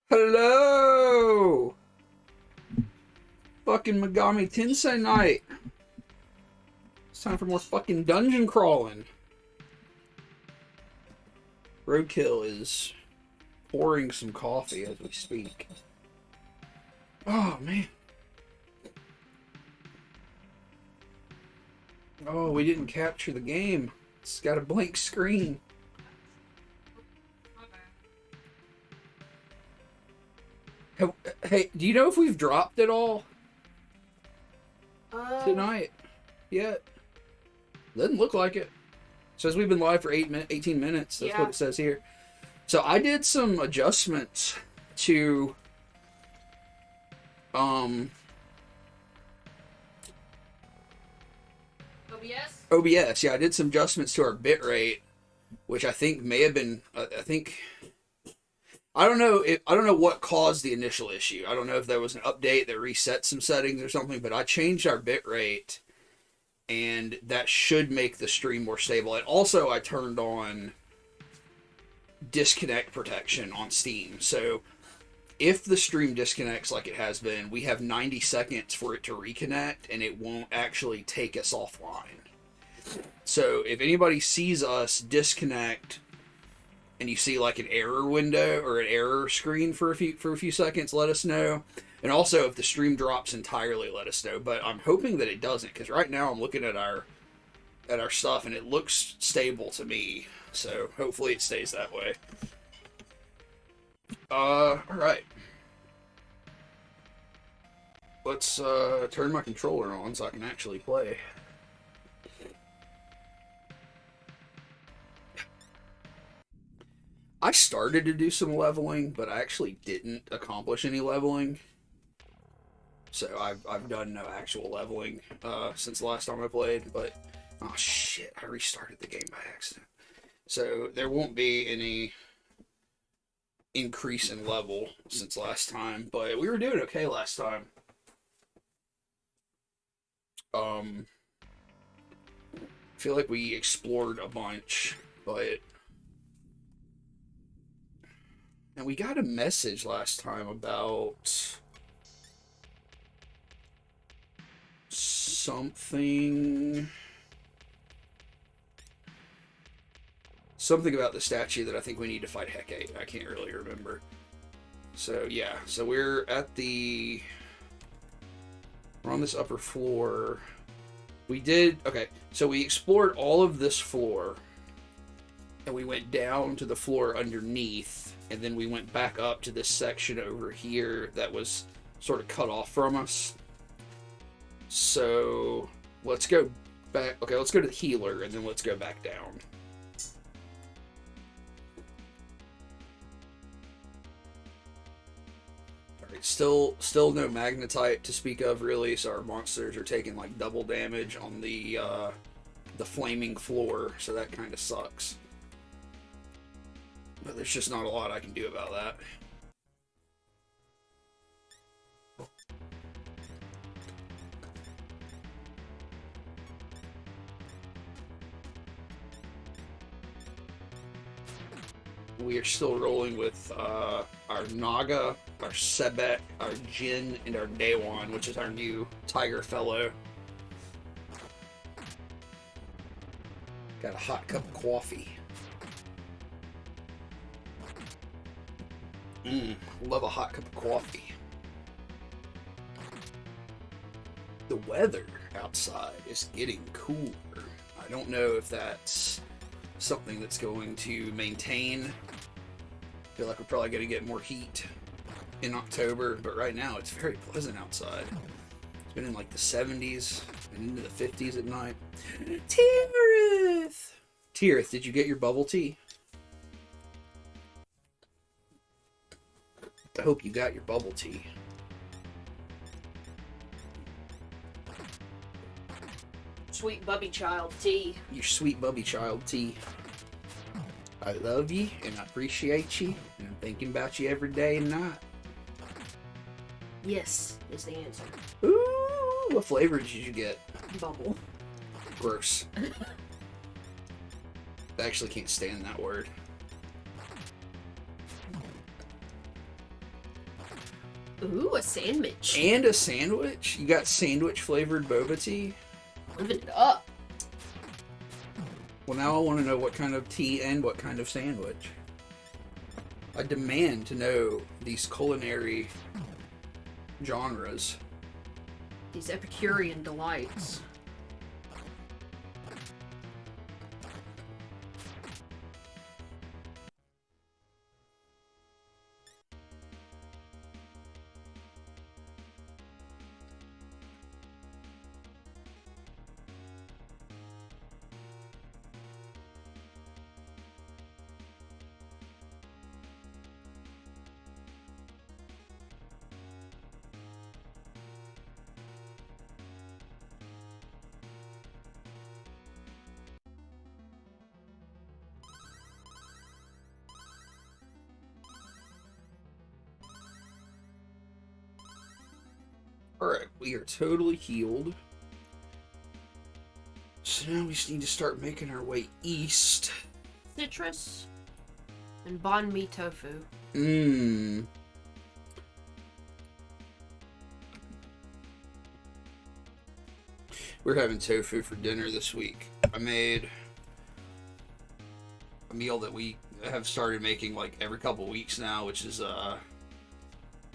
Hello! Fucking Megami Tensei night. It's time for more fucking dungeon crawling. Roadkill is pouring some coffee as we speak. Oh, man. Oh, we didn't capture the game. It's got a blank screen. Hey, hey, do you know if we've dropped it all tonight yet? Doesn't look like it. Says we've been live for 18 minutes. That's what it says here. So I did some adjustments to OBS. Yeah, I did some adjustments to our bitrate, which I think may have been. I don't know. I don't know what caused the initial issue. I don't know if there was an update that reset some settings or something. But I changed our bitrate, and that should make the stream more stable. And also, I turned on disconnect protection on Steam. So if the stream disconnects like it has been, we have 90 seconds for it to reconnect, and it won't actually take us offline. So if anybody sees us disconnect and you see like an error window or an error screen for a few seconds, let us know. And also if the stream drops entirely, let us know. But I'm hoping that it doesn't, because right now I'm looking at our stuff and it looks stable to me. So hopefully it stays that way. Alright. Let's turn my controller on so I can actually play. I started to do some leveling, but I actually didn't accomplish any leveling. So I've done no actual leveling since the last time I played, but oh shit, I restarted the game by accident. So there won't be any increase in level since last time, but we were doing okay last time. I feel like we explored a bunch, but and we got a message last time about something about the statue that I think we need to fight Hecate. I can't really remember. So yeah, so we're on this upper floor. So we explored all of this floor, and we went down to the floor underneath, and then we went back up to this section over here that was sort of cut off from us. So let's go back. Okay, let's go to the healer, and then let's go back down. Alright, still no magnetite to speak of, really, so our monsters are taking like double damage on the flaming floor, so that kind of sucks. But there's just not a lot I can do about that. We are still rolling with our Naga, our Sebek, our Jin, and our Daewon, which is our new Tiger Fellow. Got a hot cup of coffee. Love a hot cup of coffee. The weather outside is getting cooler. I don't know if that's something that's going to maintain. I feel like we're probably going to get more heat in October, but right now it's very pleasant outside. It's been in like the 70s and into the 50s at night. Tirith, did you get your bubble tea? I hope you got your bubble tea. Sweet bubby child tea. Your sweet bubby child tea. I love you and I appreciate you, and I'm thinking about you every day and night. Yes, is the answer. Ooh, what flavor did you get? Bubble. Gross. I actually can't stand that word. Ooh, a sandwich. And a sandwich? You got sandwich flavored boba tea? Living it up. Well, now I want to know what kind of tea and what kind of sandwich. I demand to know these culinary genres. These Epicurean delights. Alright, we are totally healed. So now we just need to start making our way east. Citrus and banh mi tofu. Mmm. We're having tofu for dinner this week. I made a meal that we have started making like every couple weeks now, which is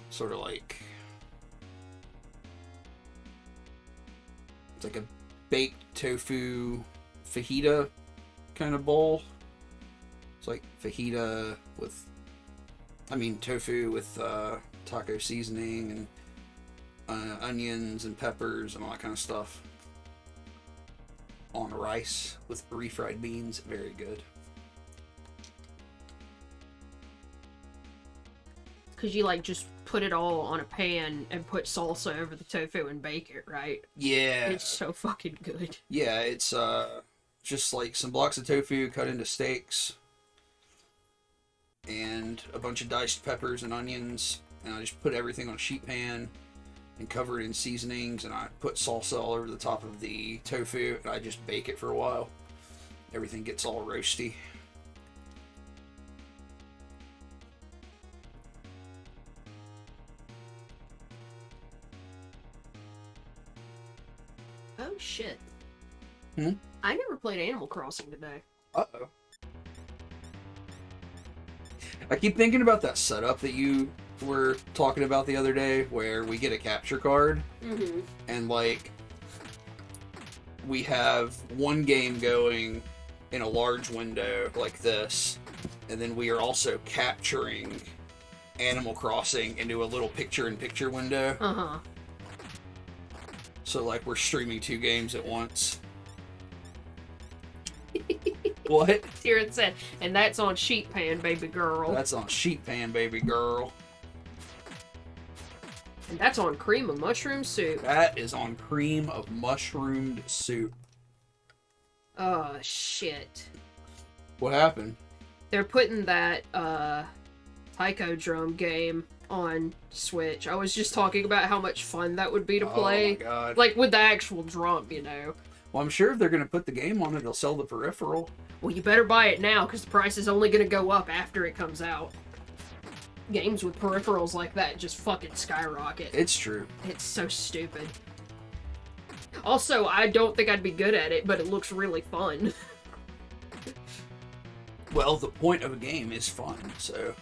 sort of like it's like a baked tofu fajita kind of bowl. It's like fajita with, tofu with taco seasoning and onions and peppers and all that kind of stuff on rice with refried beans. Very good. Because you like just put it all on a pan and put salsa over the tofu and bake it, right? Yeah. It's so fucking good. Yeah, it's just like some blocks of tofu cut into steaks and a bunch of diced peppers and onions, and I just put everything on a sheet pan and cover it in seasonings, and I put salsa all over the top of the tofu, and I just bake it for a while. Everything gets all roasty. Oh shit. Hmm? I never played Animal Crossing today. Uh-oh. I keep thinking about that setup that you were talking about the other day, where we get a capture card, and like we have one game going in a large window like this, and then we are also capturing Animal Crossing into a little picture-in-picture window. Uh-huh. So like we're streaming two games at once. What? Here it said, and that's on sheet pan, baby girl. That's on sheet pan, baby girl. And that's on cream of mushroom soup. That is on cream of mushroomed soup. Oh, shit. What happened? They're putting that, taiko drum game on Switch. I was just talking about how much fun that would be to play. Oh my god. Like, with the actual drum, you know. Well, I'm sure if they're going to put the game on it, they'll sell the peripheral. Well, you better buy it now, because the price is only going to go up after it comes out. Games with peripherals like that just fucking skyrocket. It's true. It's so stupid. Also, I don't think I'd be good at it, but it looks really fun. Well, the point of a game is fun, so...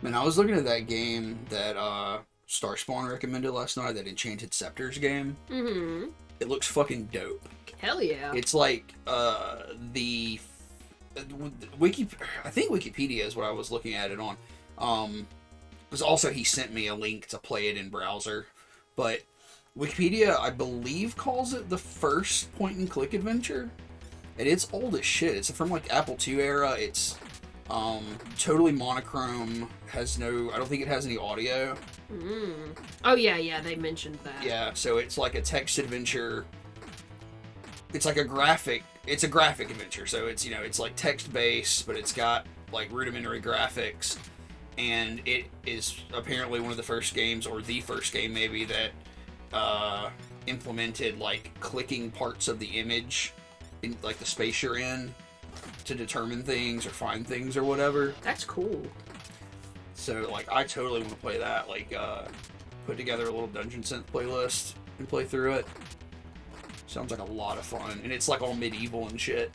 Man, I was looking at that game that Starspawn recommended last night, that Enchanted Scepters game. Mm-hmm. It looks fucking dope. Hell yeah. It's like the wiki. I think Wikipedia is what I was looking at it on. Because also he sent me a link to play it in browser, but Wikipedia, I believe, calls it the first point-and-click adventure, and it's old as shit. It's from like Apple II era. It's Totally monochrome, has no, I don't think it has any audio. Oh yeah, they mentioned that. Yeah, so it's like a text adventure. It's like it's a graphic adventure, so it's, it's like text based, but it's got like rudimentary graphics, and it is apparently one of the first games, or the first game maybe, that implemented like clicking parts of the image in like the space you're in to determine things or find things or whatever. That's cool. So like I totally want to play that, like put together a little Dungeon Synth playlist and play through it. Sounds like a lot of fun, and it's like all medieval and shit.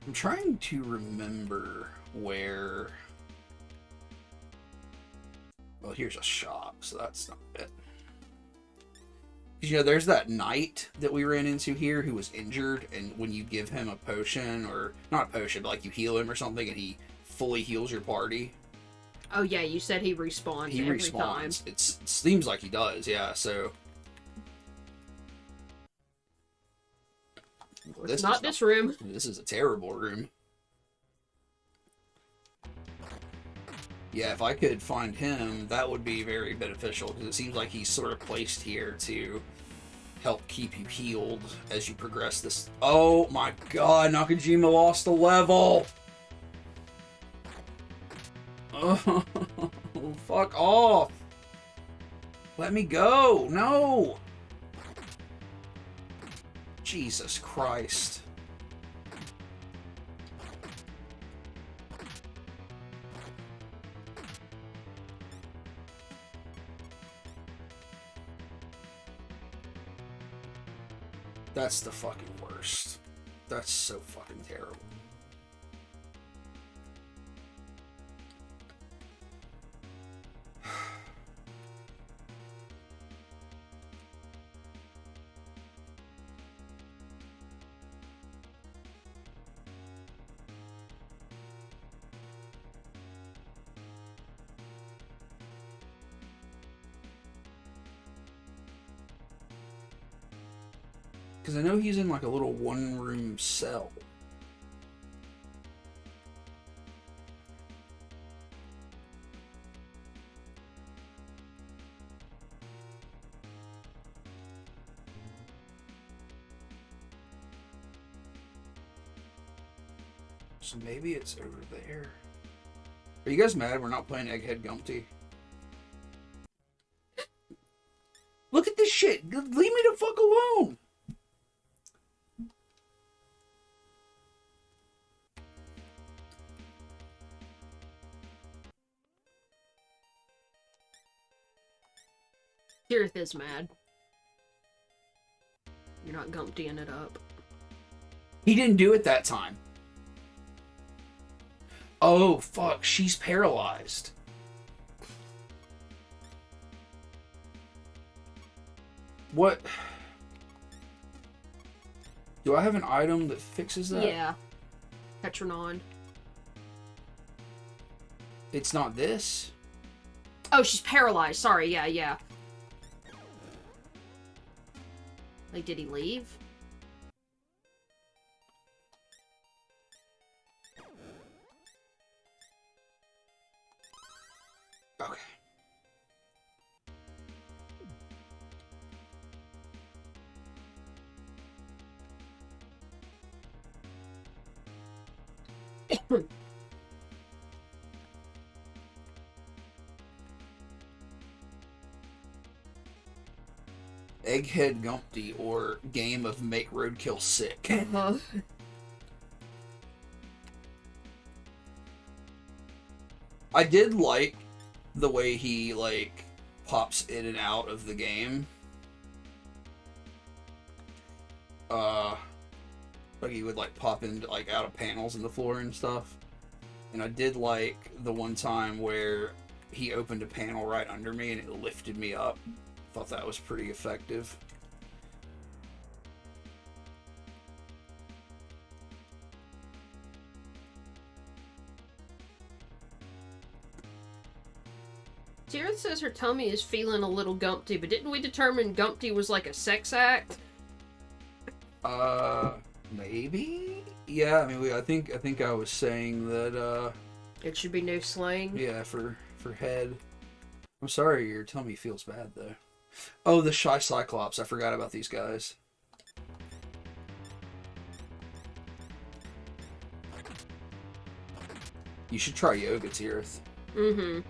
I'm trying to remember where... Well, here's a shop, so that's not it. Because, there's that knight that we ran into here who was injured, and when you give him a potion, or not a potion, but like you heal him or something, and he fully heals your party. Oh yeah, you said he respawns every time. It seems like he does, yeah, so... It's not this room. This is a terrible room. Yeah, if I could find him, that would be very beneficial, because it seems like he's sort of placed here to help keep you healed as you progress this. Oh my god, Nakajima lost a level! Oh, fuck off! Let me go! No! Jesus Christ. That's the fucking worst. That's so fucking terrible. Because I know he's in like a little one-room cell. So maybe it's over there. Are you guys mad we're not playing Egghead Gumpty? Look at this shit! Leave me the fuck alone! Kirith is mad. You're not Gumptying it up. He didn't do it that time. Oh, fuck. She's paralyzed. What? Do I have an item that fixes that? Yeah. Petronon. It's not this? Oh, she's paralyzed. Sorry, yeah. Like, did he leave? Okay. Egghead Gumpty, or Game of Make Roadkill Sick. I did like the way he, like, pops in and out of the game. Like he would, like, pop into, like, out of panels in the floor and stuff. And I did like the one time where he opened a panel right under me and it lifted me up Thought that was pretty effective. Jared says her tummy is feeling a little gumpty, but didn't we determine gumpty was like a sex act? Maybe? Yeah, I mean, I think I was saying that, It should be no slang. yeah, for head. I'm sorry your tummy feels bad, though. Oh, the Shy Cyclops. I forgot about these guys. You should try yoga, Tirith. Mm-hmm.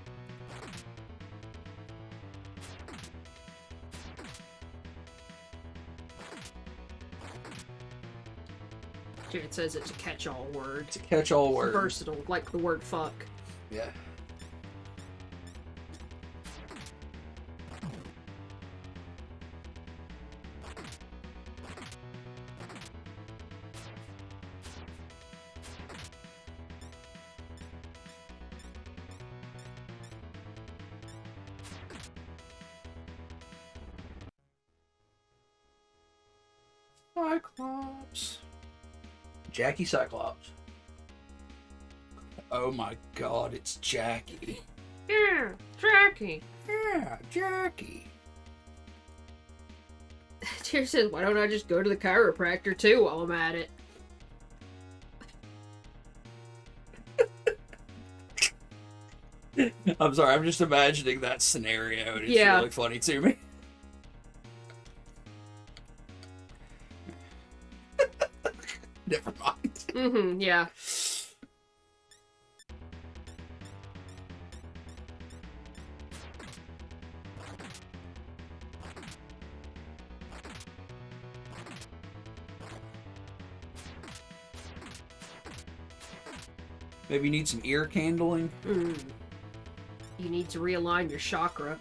Jared says it's a catch-all word. It's a catch-all word. Versatile, like the word fuck. Yeah. Cyclops. Jackie Cyclops. Oh my god, it's Jackie. Yeah, Jackie. Yeah, Jackie. Jared says, why don't I just go to the chiropractor too while I'm at it? I'm sorry, I'm just imagining that scenario, and it's Yeah. really funny to me. Never mind. Mm-hmm, yeah. Maybe you need some ear candling. Mm. You need to realign your chakra.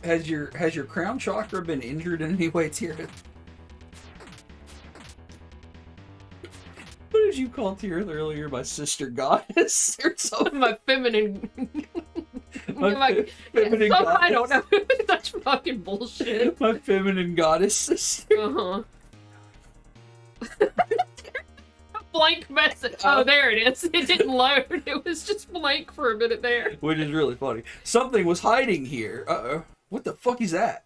Has your crown chakra been injured in any way, Tirith? What did you call Tirith earlier? My sister goddess or something? My feminine... Feminine I goddess. don't know. That's fucking bullshit. My feminine goddess sister. Uh-huh. Blank message. Oh, there it is. It didn't load. It was just blank for a minute there. Which is really funny. Something was hiding here. Uh-oh. What the fuck is that?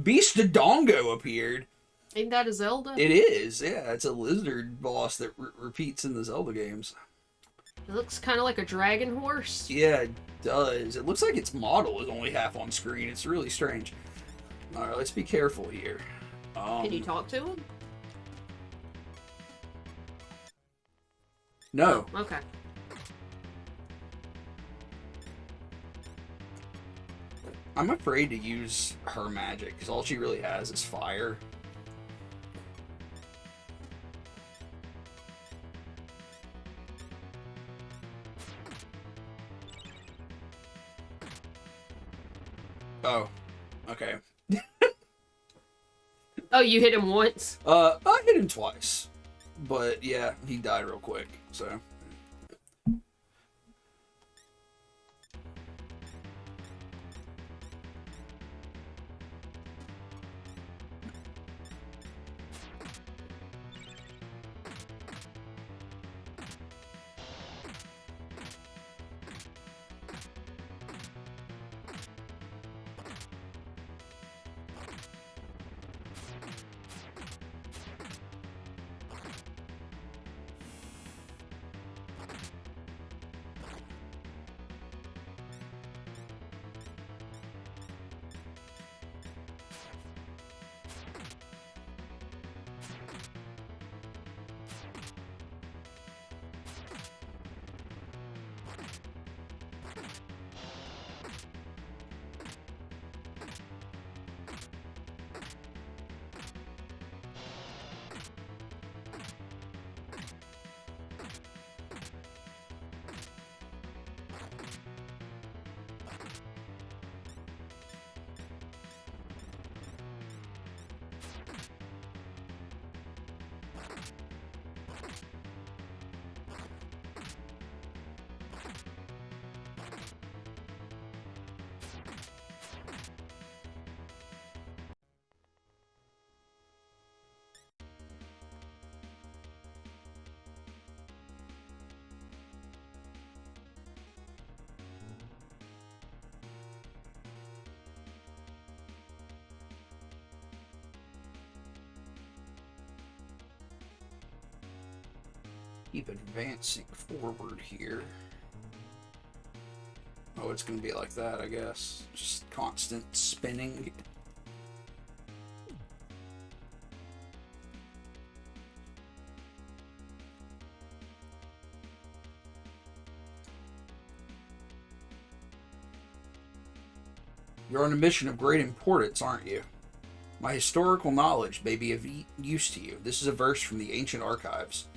Beast Dongo appeared. Ain't that a Zelda? It is. Yeah, it's a lizard boss that repeats in the Zelda games. It looks kind of like a dragon horse. Yeah, it does. It looks like its model is only half on screen. It's really strange. Alright, let's be careful here. Can you talk to him? No. Oh, okay. I'm afraid to use her magic, because all she really has is fire. Oh. Okay. Oh, you hit him once? I hit him twice. But yeah, he died real quick, so. keep advancing forward here. Oh, it's going to be like that, I guess. Just constant spinning. You're on a mission of great importance, aren't you? My historical knowledge may be of use to you. This is a verse from the ancient archives.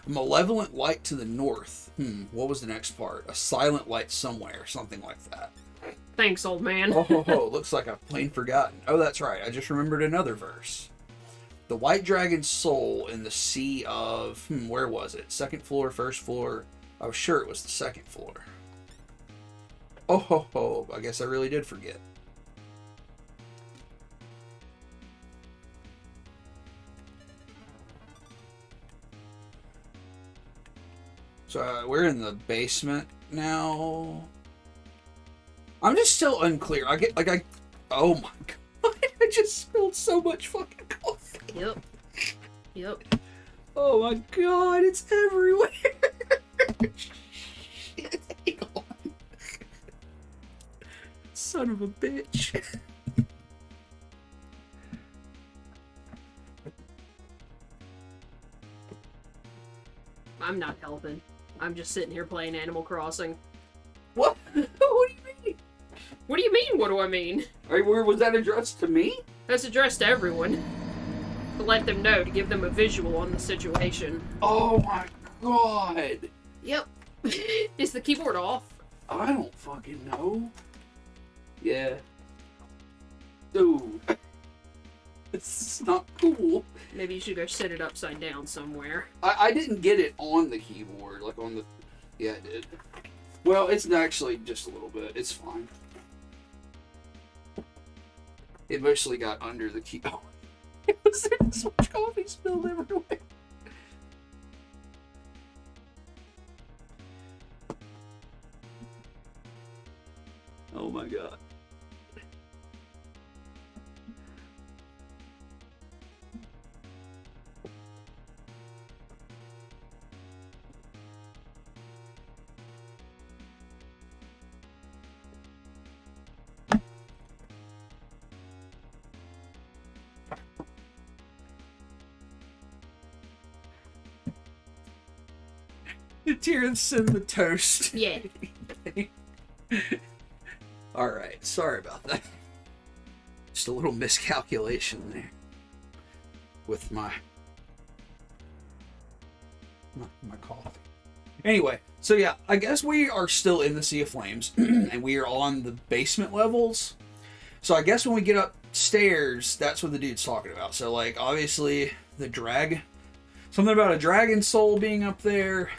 A malevolent light to the north. What was the next part? A silent light somewhere. Something like that. Thanks, old man. Looks like I've plain forgotten. Oh, that's right. I just remembered another verse. The white dragon's soul in the sea of... where was it? Second floor, first floor? I was sure it was the second floor. I guess I really did forget. So we're in the basement now. I'm just still unclear. Oh my god! I just spilled so much fucking coffee. Yep. Oh my god! It's everywhere. Shit, hang on. Son of a bitch. I'm not helping. I'm just sitting here playing Animal Crossing. What? What do you mean? What do you mean, what do I mean? Where was that addressed to me? That's addressed to everyone. To let them know, to give them a visual on the situation. Oh my god. Yep. Is the keyboard off? I don't fucking know. Yeah. Dude. It's not cool. Maybe you should go sit it upside down somewhere. I didn't get it on the keyboard, like on the... Yeah, I did. Well, it's actually just a little bit. It's fine. It mostly got under the key. Oh, there's so much coffee spilled everywhere. Oh my god. The tears in the toast. Yeah. Alright, sorry about that. Just a little miscalculation there. With my coffee. Anyway, so yeah, I guess we are still in the Sea of Flames, and we are on the basement levels. So I guess when we get upstairs, that's what the dude's talking about. So, like, obviously, something about a dragon soul being up there,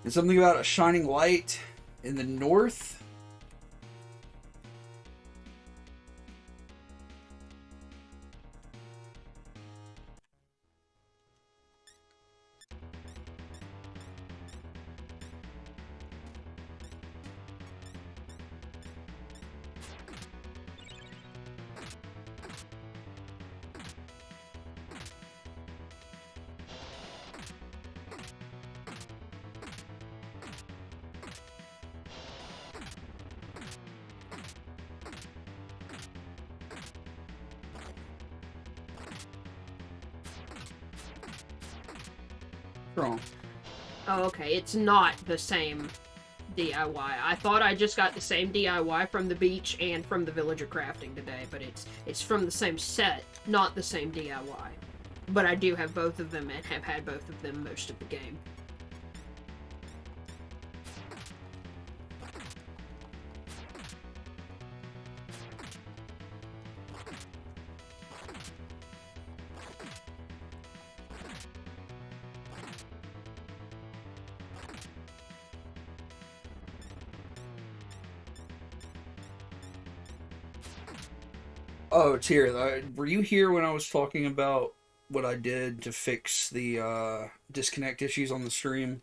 and something about a shining light in the north. Wrong. Oh, okay. It's not the same DIY. I thought I just got the same DIY from the beach and from the villager crafting today, but it's from the same set, not the same DIY. But I do have both of them and have had both of them most of the game. Oh, Tyr, were you here when I was talking about what I did to fix the disconnect issues on the stream?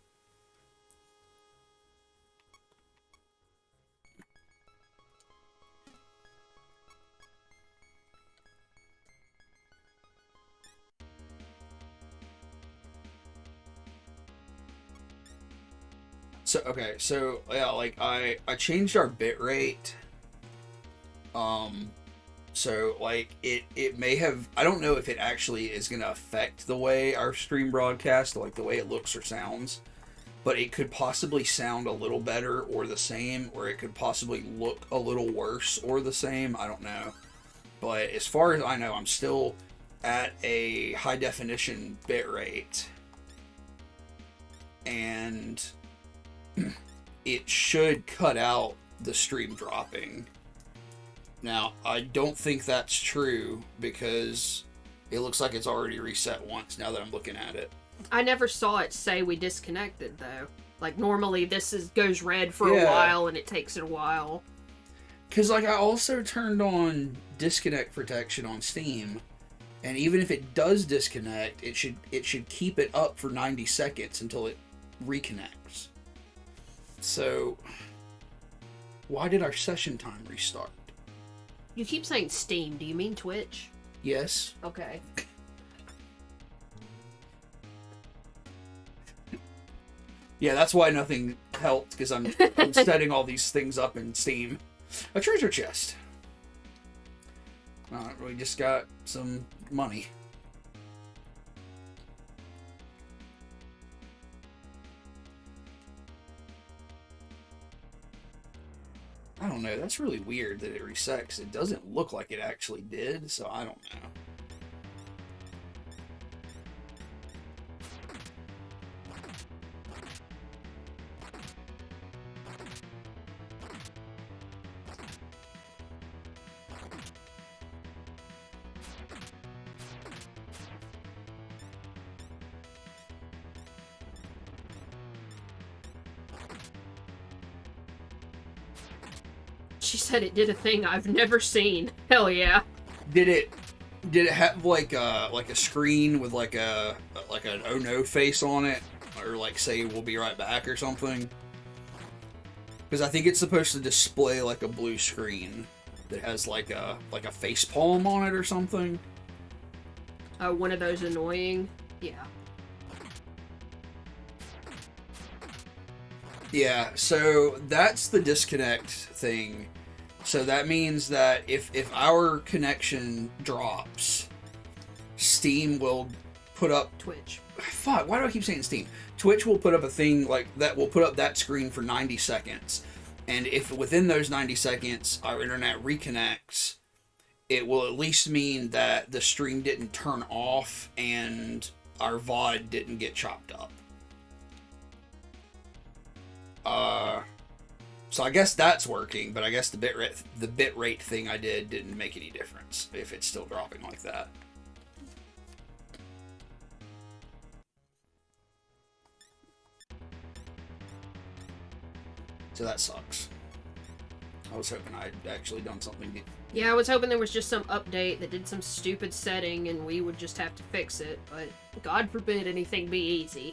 So okay, so yeah, like I changed our bit rate. Um, so like it may have, I don't know if it actually is gonna affect the way our stream broadcast, like the way it looks or sounds, but it could possibly sound a little better or the same, or it could possibly look a little worse or the same. I don't know. But as far as I know, I'm still at a high definition bit rate, and it should cut out the stream dropping. Now, I don't think that's true because it looks like it's already reset once now that I'm looking at it. I never saw it say we disconnected though. Like normally this goes red for a Yeah. while and it takes it a while. Cause like I also turned on disconnect protection on Steam, and even if it does disconnect, it should keep it up for 90 seconds until it reconnects. So why did our session time restart? You keep saying Steam. Do you mean Twitch? Yes. Okay. Yeah, that's why nothing helped, because I'm setting all these things up in Steam. A treasure chest. We just got some money. I don't know. That's really weird that it resets. It doesn't look like it actually did, so I don't know. She said it did a thing I've never seen. Hell yeah. Did it have like a screen with like an oh no face on it, or like say we'll be right back or something? Because I think it's supposed to display like a blue screen that has like a face palm on it or something. One of those annoying. Yeah. Yeah, so that's the disconnect thing. So that means that if our connection drops, Steam will put up... Twitch. Fuck, why do I keep saying Steam? Twitch will put up a thing like that, will put up that screen for 90 seconds. And if within those 90 seconds our internet reconnects, it will at least mean that the stream didn't turn off and our VOD didn't get chopped up. So I guess that's working, but I guess the bitrate thing I did didn't make any difference if it's still dropping like that. So that sucks. I was hoping I'd actually done something. Yeah, I was hoping there was just some update that did some stupid setting and we would just have to fix it, but God forbid anything be easy.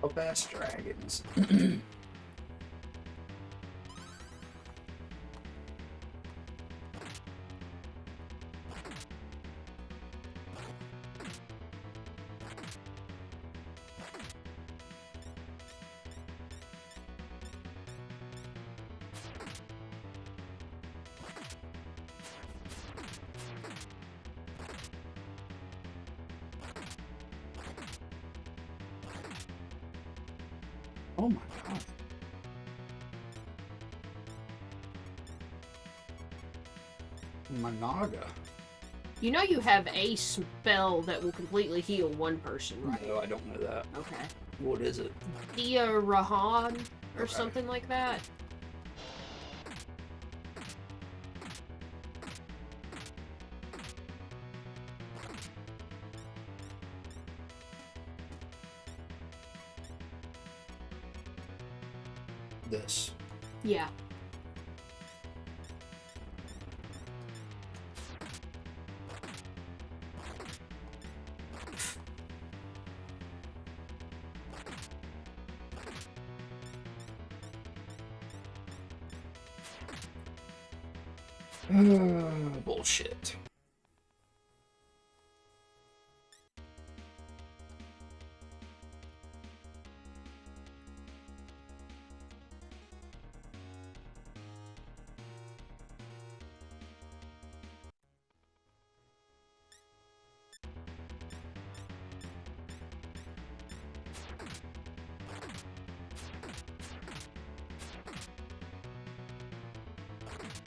Oh, fast dragons. Oh my god. Managa. You know you have a spell that will completely heal one person, right? No, I don't know that. Okay. What is it? Dia Rahan or Okay. something like that. This. Yeah. Bullshit.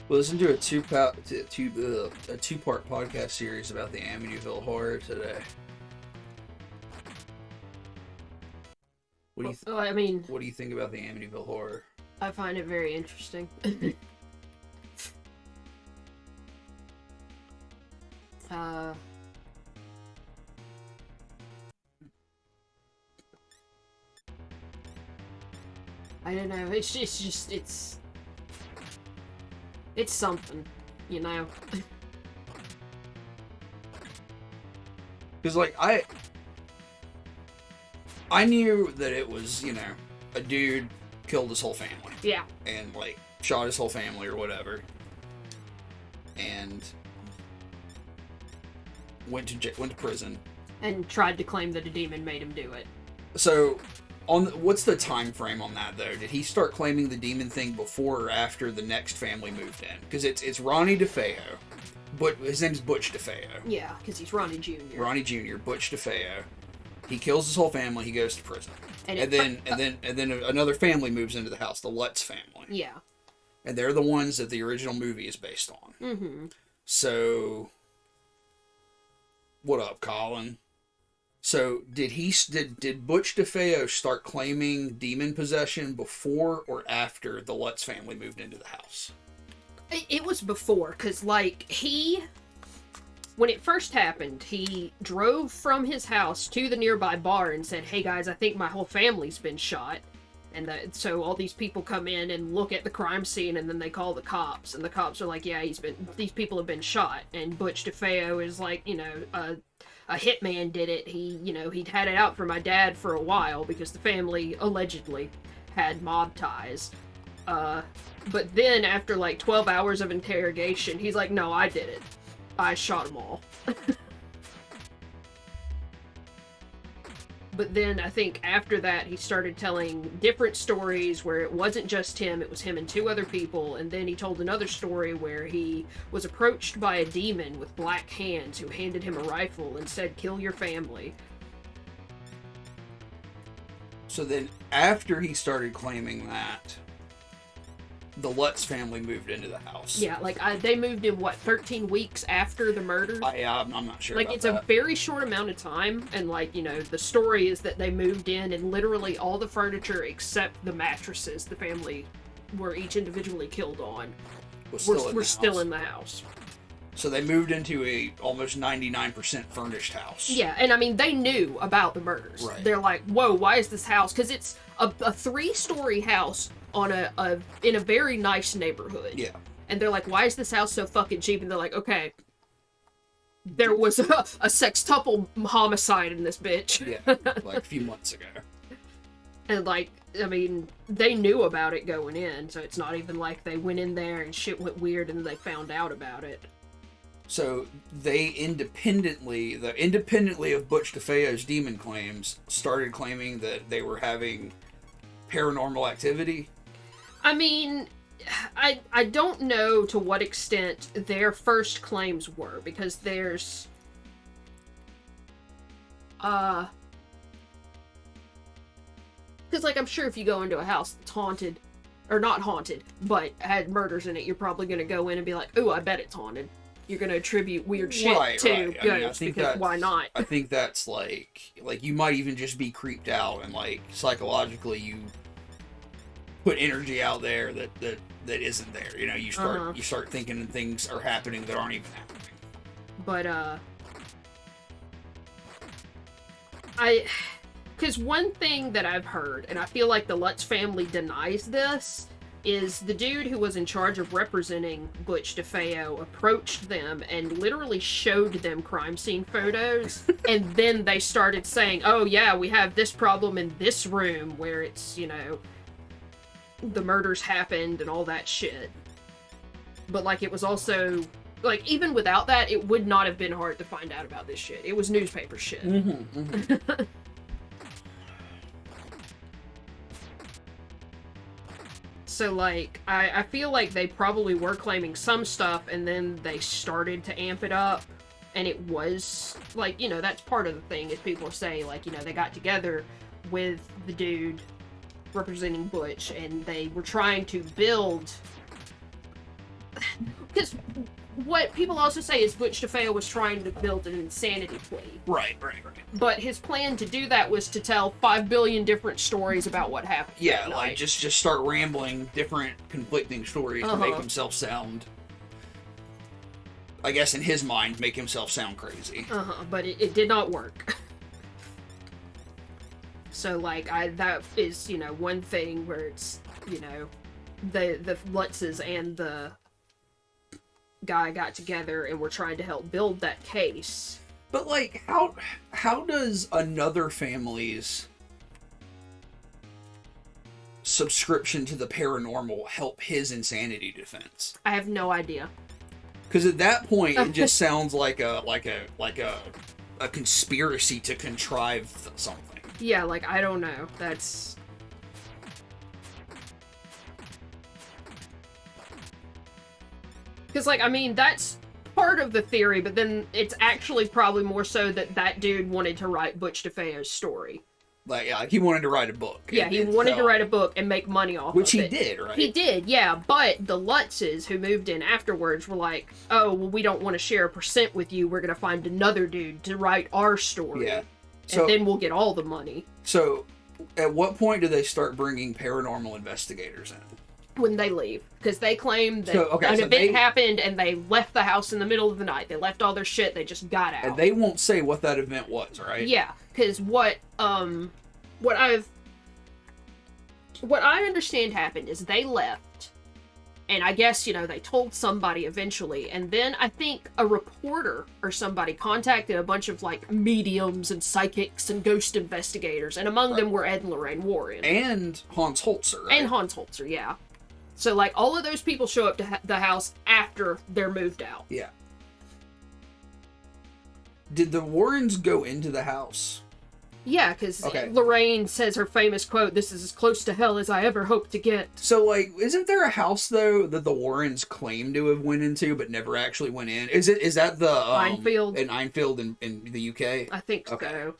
Listen to a two-part podcast series about the Amityville Horror today. What do you Well, I mean, What do you think about the Amityville Horror? I find it very interesting. I don't know. It's something, you know. Because like I knew that it was, you know, a dude killed his whole family. Yeah. And like shot his whole family or whatever. And went to prison. And tried to claim that a demon made him do it. So, what's the time frame on that though? Did he start claiming the demon thing before or after the next family moved in? Because it's Ronnie DeFeo, but his name's Butch DeFeo. Yeah, because he's Ronnie Jr. Ronnie Jr. Butch DeFeo. He kills his whole family. He goes to prison, and then another family moves into the house, the Lutz family. Yeah. And they're the ones that the original movie is based on. Mm-hmm. So, what up, Colin? So, did Butch DeFeo start claiming demon possession before or after the Lutz family moved into the house? It was before, because, like, when it first happened, he drove from his house to the nearby bar and said, "Hey guys, I think my whole family's been shot." And so all these people come in and look at the crime scene, and then they call the cops, and the cops are like, "Yeah, these people have been shot." And Butch DeFeo is like, you know, a hitman did it. He'd had it out for my dad for a while because the family allegedly had mob ties. But then after like 12 hours of interrogation, he's like, "No, I did it. I shot them all." But then I think after that, he started telling different stories where it wasn't just him, it was him and two other people. And then he told another story where he was approached by a demon with black hands who handed him a rifle and said, "Kill your family." So then, after he started claiming that, the Lutz family moved into the house. Yeah, like, they moved in, 13 weeks after the murder? I'm not sure Like, about it's that. a very short amount of time, and, like, you know, the story is that they moved in, and literally all the furniture except the mattresses the family were each individually killed on were still in the house. So they moved into a almost 99% furnished house. Yeah, and I mean, they knew about the murders. Right. They're like, "Whoa, why is this house?" Because it's a 3-story house on in a very nice neighborhood. Yeah. And they're like, "Why is this house so fucking cheap?" And they're like, "Okay, there was a sextuple homicide in this bitch." Yeah, like a few months ago. And, like, I mean, they knew about it going in, so it's not even like they went in there and shit went weird and they found out about it. So they independently of Butch DeFeo's demon claims, started claiming that they were having paranormal activity. I mean, I don't know to what extent their first claims were, because there's Because, like, I'm sure if you go into a house that's haunted, or not haunted, but had murders in it, you're probably going to go in and be like, ooh, I bet it's haunted. You're going to attribute weird shit to ghosts, because why not? I think that's, like, you might even just be creeped out, and, like, psychologically you put energy out there that isn't there. You know, you start thinking and things are happening that aren't even happening. But, because one thing that I've heard, and I feel like the Lutz family denies this, is the dude who was in charge of representing Butch DeFeo approached them and literally showed them crime scene photos, and then they started saying, oh yeah, we have this problem in this room where it's, you know, the murders happened and all that shit. But, like, it was also, like, even without that, it would not have been hard to find out about this shit. It was newspaper shit. So, like, I feel like they probably were claiming some stuff, and then they started to amp it up, and it was, like, you know, that's part of the thing, is people say, like, you know, they got together with the dude representing Butch, and they were trying to build... Because what people also say is Butch DeFeo was trying to build an insanity plea. Right. But his plan to do that was to tell 5 billion different stories about what happened. Yeah, like, just start rambling different conflicting stories to make himself sound, I guess in his mind, make himself sound crazy. But it did not work. So, like, that is, you know, one thing where it's, you know, the Lutzes and the guy got together and were trying to help build that case. But, like, how does another family's subscription to the paranormal help his insanity defense? I have no idea. Because at that point, it just sounds like a conspiracy to contrive something. Yeah, like, I don't know. That's... Because, like, I mean, that's part of the theory, but then it's actually probably more so that dude wanted to write Butch DeFeo's story. Like, yeah, he wanted to write a book. Yeah, he wanted to write a book and make money off of it. Which he did, right? He did, yeah, but the Lutzes, who moved in afterwards, were like, oh, well, we don't want to share a percent with you, we're going to find another dude to write our story. Yeah. And then we'll get all the money. So, at what point do they start bringing paranormal investigators in? When they leave. Because they claim that an event happened and they left the house in the middle of the night. They left all their shit, they just got out. And they won't say what that event was, right? Yeah, because what I understand happened is they left, and I guess, you know, they told somebody eventually, and then I think a reporter or somebody contacted a bunch of, like, mediums and psychics and ghost investigators, and among them were Ed and Lorraine Warren. And Hans Holzer, right? And Hans Holzer, yeah. So, like, all of those people show up to the house after they're moved out. Yeah. Did the Warrens go into the house? Yeah, because Lorraine says her famous quote, "This is as close to hell as I ever hoped to get." So, like, isn't there a house, though, that the Warrens claim to have went into but never actually went in? Is that the... Enfield? In Enfield in the UK? I think so.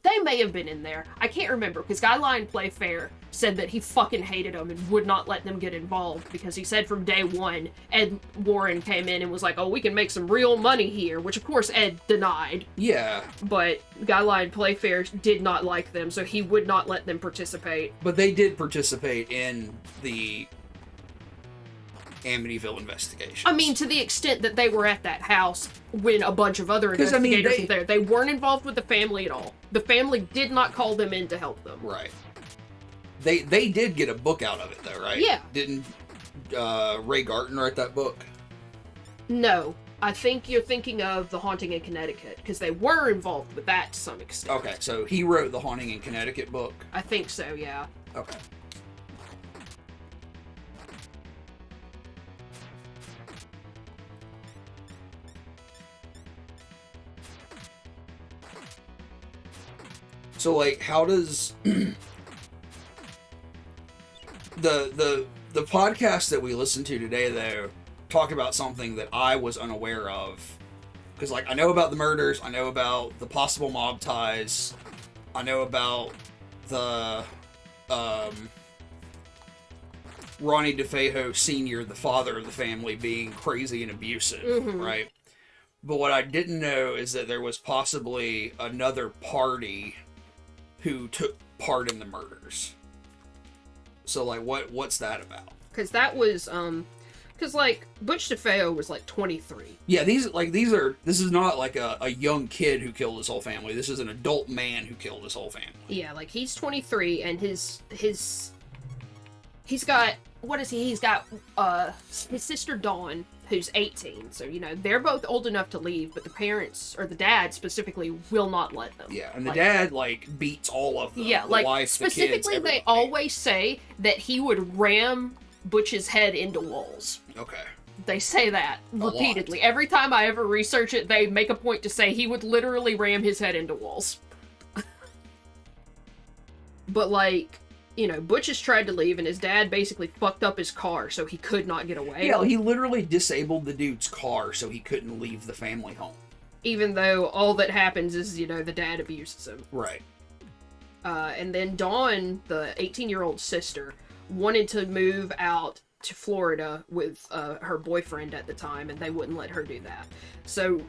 They may have been in there. I can't remember, because Skyline Playfair said that he fucking hated them and would not let them get involved, because he said from day one, Ed Warren came in and was like, oh, we can make some real money here, which of course Ed denied. Yeah. But Skyline Playfair did not like them, so he would not let them participate. But they did participate in the Amityville investigation. I mean, to the extent that they were at that house when a bunch of other investigators were there. They weren't involved with the family at all. The family did not call them in to help them. Right. They did get a book out of it, though, right? Yeah. Didn't Ray Garton write that book? No. I think you're thinking of The Haunting in Connecticut, because they were involved with that to some extent. Okay, so he wrote the Haunting in Connecticut book? I think so, yeah. Okay. So, like, how does the podcast that we listened to today, though, talk about something that I was unaware of? Because, like, I know about the murders, I know about the possible mob ties, I know about the Ronnie DeFeo Sr., the father of the family, being crazy and abusive, right? But what I didn't know is that there was possibly another party who took part in the murders. So, like, what's that about? Because that was, because, like, Butch DeFeo was, like, 23. Yeah, this is not like a young kid who killed his whole family. This is an adult man who killed his whole family. Yeah, like, he's 23, and he's got, what is he? He's got, his sister Dawn, who's 18. So, you know, they're both old enough to leave, but the parents, or the dad specifically, will not let them. Yeah, and the dad, like, beats all of them. Yeah, the like, wife, specifically, the kids, they always say that he would ram Butch's head into walls. Okay. They say that repeatedly. lot. Every time I ever research it, they make a point to say he would literally ram his head into walls. But, like, you know, Butch has tried to leave, and his dad basically fucked up his car so he could not get away. Yeah, he literally disabled the dude's car so he couldn't leave the family home. Even though all that happens is, you know, the dad abuses him. Right. And then Dawn, the 18-year-old sister, wanted to move out to Florida with her boyfriend at the time, and they wouldn't let her do that. So,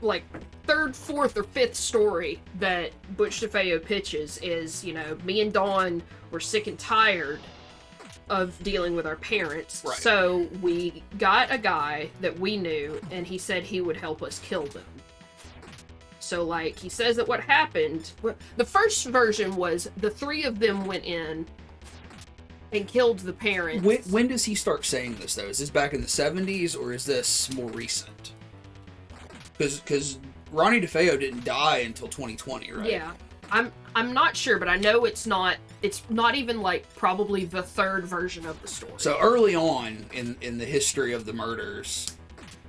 like, third, fourth, or fifth story that Butch DeFeo pitches is, you know, me and Dawn were sick and tired of dealing with our parents, right. So we got a guy that we knew, and he said he would help us kill them. So, like, he says that what happened, the first version was the three of them went in and killed the parents. When does he start saying this, though? Is this back in the 70s, or is this more recent? Because Ronnie DeFeo didn't die until 2020, right? Yeah. I'm not sure, but I know it's not even, like, probably the third version of the story. So early on in the history of the murders,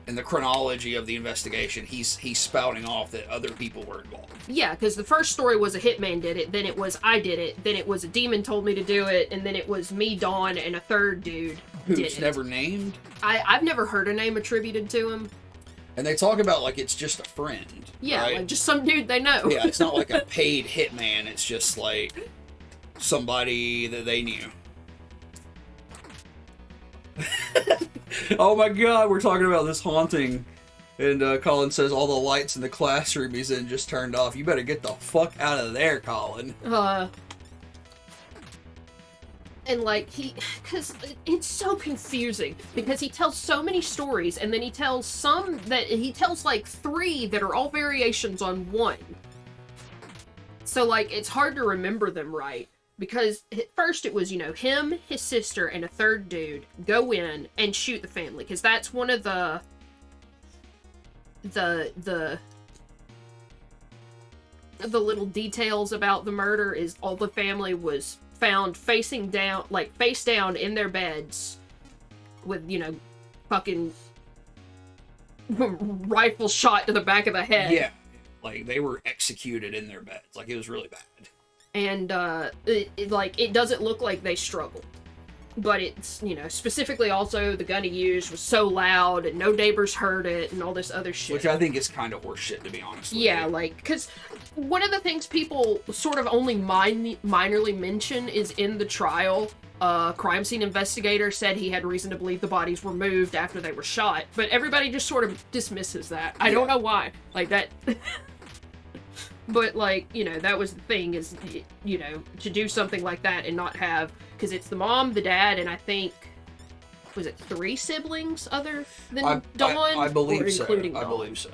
in the chronology of the investigation, he's spouting off that other people were involved. Yeah, because the first story was a hitman did it, then it was I did it, then it was a demon told me to do it, and then it was me, Dawn, and a third dude did it. Who's never named? I've never heard a name attributed to him. And they talk about like it's just a friend. Yeah, right? like just some dude they know. Yeah, it's not like a paid hitman. It's just like somebody that they knew. Oh my god, we're talking about this haunting. And Colin says all the lights in the classroom he's in just turned off. You better get the fuck out of there, Colin. And like because it's so confusing because he tells so many stories and then he tells like 3 that are all variations on one. So like it's hard to remember them right because at first it was, you know, him, his sister, and a third dude go in and shoot the family because that's one of the little details about the murder is all the family was found face down in their beds with, you know, fucking rifle shot to the back of the head. Yeah, like they were executed in their beds. Like it was really bad. And it doesn't look like they struggled. But it's, you know, specifically also the gun he used was so loud and no neighbors heard it and all this other shit. Which I think is kind of horseshit, to be honest with Yeah, you. like, because one of the things people sort of only minorly mention is in the trial, crime scene investigator said he had reason to believe the bodies were moved after they were shot, but everybody just sort of dismisses that. I don't know why. Like, that... But, like, you know, that was the thing is, you know, to do something like that and not have... Because it's the mom, the dad, and I think... Was it 3 siblings other than Dawn? I believe so. Including I Dawn? believe so.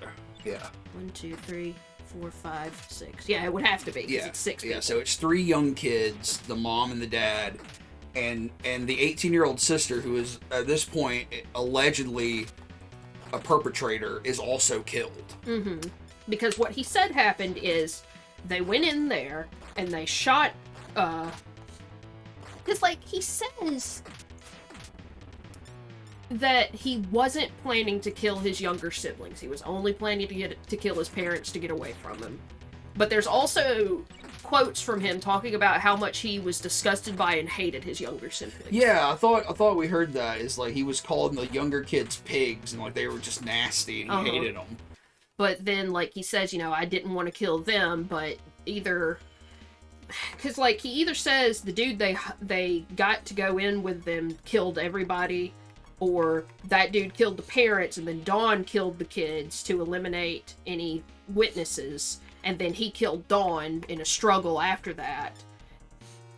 Yeah. 1, 2, 3, 4, 5, 6. Yeah, it would have to be, because it's 6 people. Yeah, so it's 3 young kids, the mom and the dad, and the 18-year-old sister, who is, at this point, allegedly a perpetrator, is also killed. Mm-hmm. Because what he said happened is they went in there and they shot, because, like, he says that he wasn't planning to kill his younger siblings. He was only planning to kill his parents to get away from him. But there's also quotes from him talking about how much he was disgusted by and hated his younger siblings. Yeah, I thought we heard that. Is like he was calling the younger kids pigs and like they were just nasty and he hated them. But then, like he says, you know, I didn't want to kill them, but either because like he either says the dude they got to go in with them killed everybody, or that dude killed the parents and then Dawn killed the kids to eliminate any witnesses, and then he killed Dawn in a struggle after that.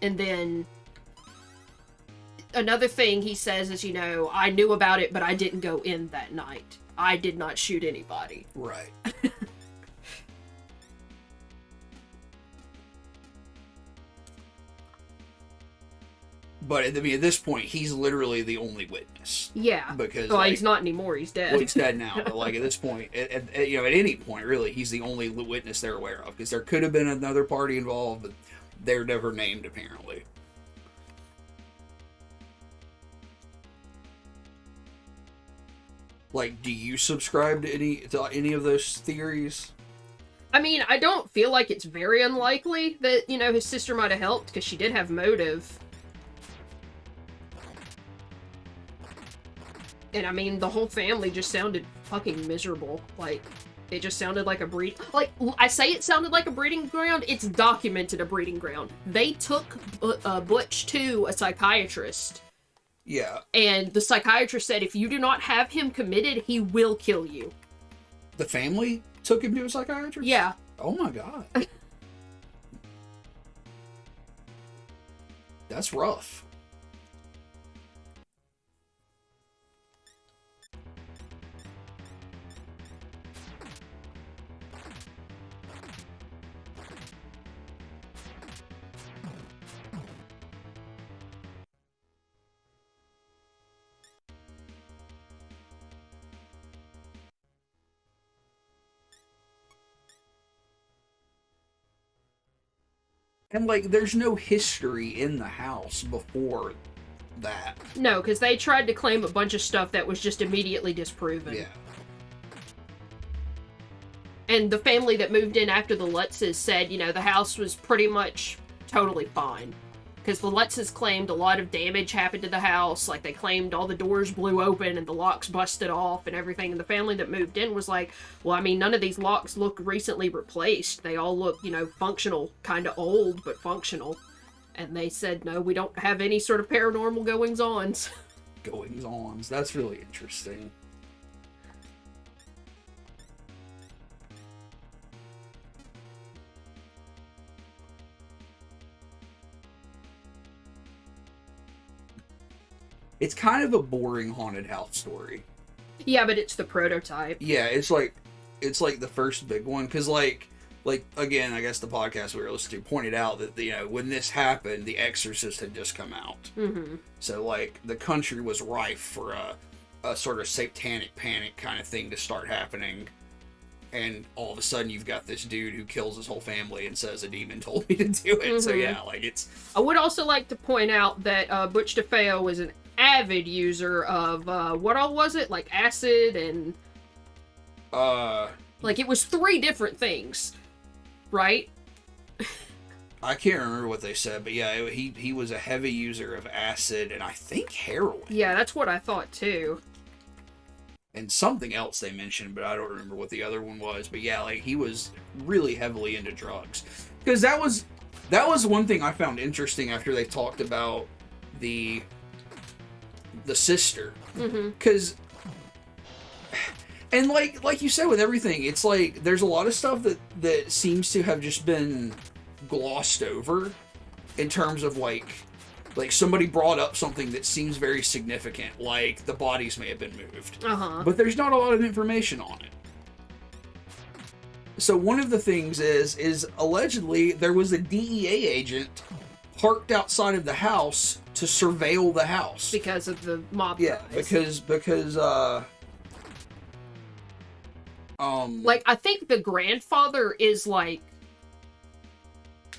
And then another thing he says is, I knew about it, but I didn't go in that night. I did not shoot anybody. Right. But I mean, at this point, he's literally the only witness. Yeah. Because he's not anymore. He's dead. Well, he's dead now. But like at this point, at any point, really, he's the only witness they're aware of. Because there could have been another party involved, but they're never named apparently. Like, do you subscribe to any of those theories? I mean, I don't feel like it's very unlikely that his sister might have helped, because she did have motive. And I mean, the whole family just sounded fucking miserable. Like, it just sounded like a breed. Like, I say it sounded like a breeding ground. It's documented a breeding ground. They took Butch to a psychiatrist. Yeah. And the psychiatrist said, if you do not have him committed, he will kill you. The family took him to a psychiatrist? Yeah. Oh my god. That's rough. And, like, there's no history in the house before that. No, because they tried to claim a bunch of stuff that was just immediately disproven. Yeah. And the family that moved in after the Lutzes said, the house was pretty much totally fine. Because the Lutzes claimed a lot of damage happened to the house. Like, they claimed all the doors blew open and the locks busted off and everything. And the family that moved in was like, well, I mean, none of these locks look recently replaced. They all look, functional. Kind of old, but functional. And they said, no, we don't have any sort of paranormal goings-ons. Goings-ons. That's really interesting. It's kind of a boring haunted house story. Yeah, but it's the prototype. Yeah, it's like the first big one, because like again, I guess the podcast we were listening to pointed out that when this happened, The Exorcist had just come out. Mm-hmm. So like the country was rife for a sort of satanic panic kind of thing to start happening, and all of a sudden you've got this dude who kills his whole family and says a demon told me to do it. Mm-hmm. So yeah, like it's. I would also like to point out that Butch DeFeo was an avid user of what all was it, like acid and like it was 3 different things, right? I can't remember what they said, but yeah, he was a heavy user of acid and I think heroin. Yeah, that's what I thought too. And something else they mentioned, but I don't remember what the other one was. But yeah, like he was really heavily into drugs, because that was one thing I found interesting after they talked about the sister, because and like you said with everything, it's like there's a lot of stuff that seems to have just been glossed over in terms of like somebody brought up something that seems very significant, like the bodies may have been moved, but there's not a lot of information on it. So one of the things is allegedly there was a DEA agent parked outside of the house to surveil the house because of the mob. Yeah, guys. because like I think the grandfather is like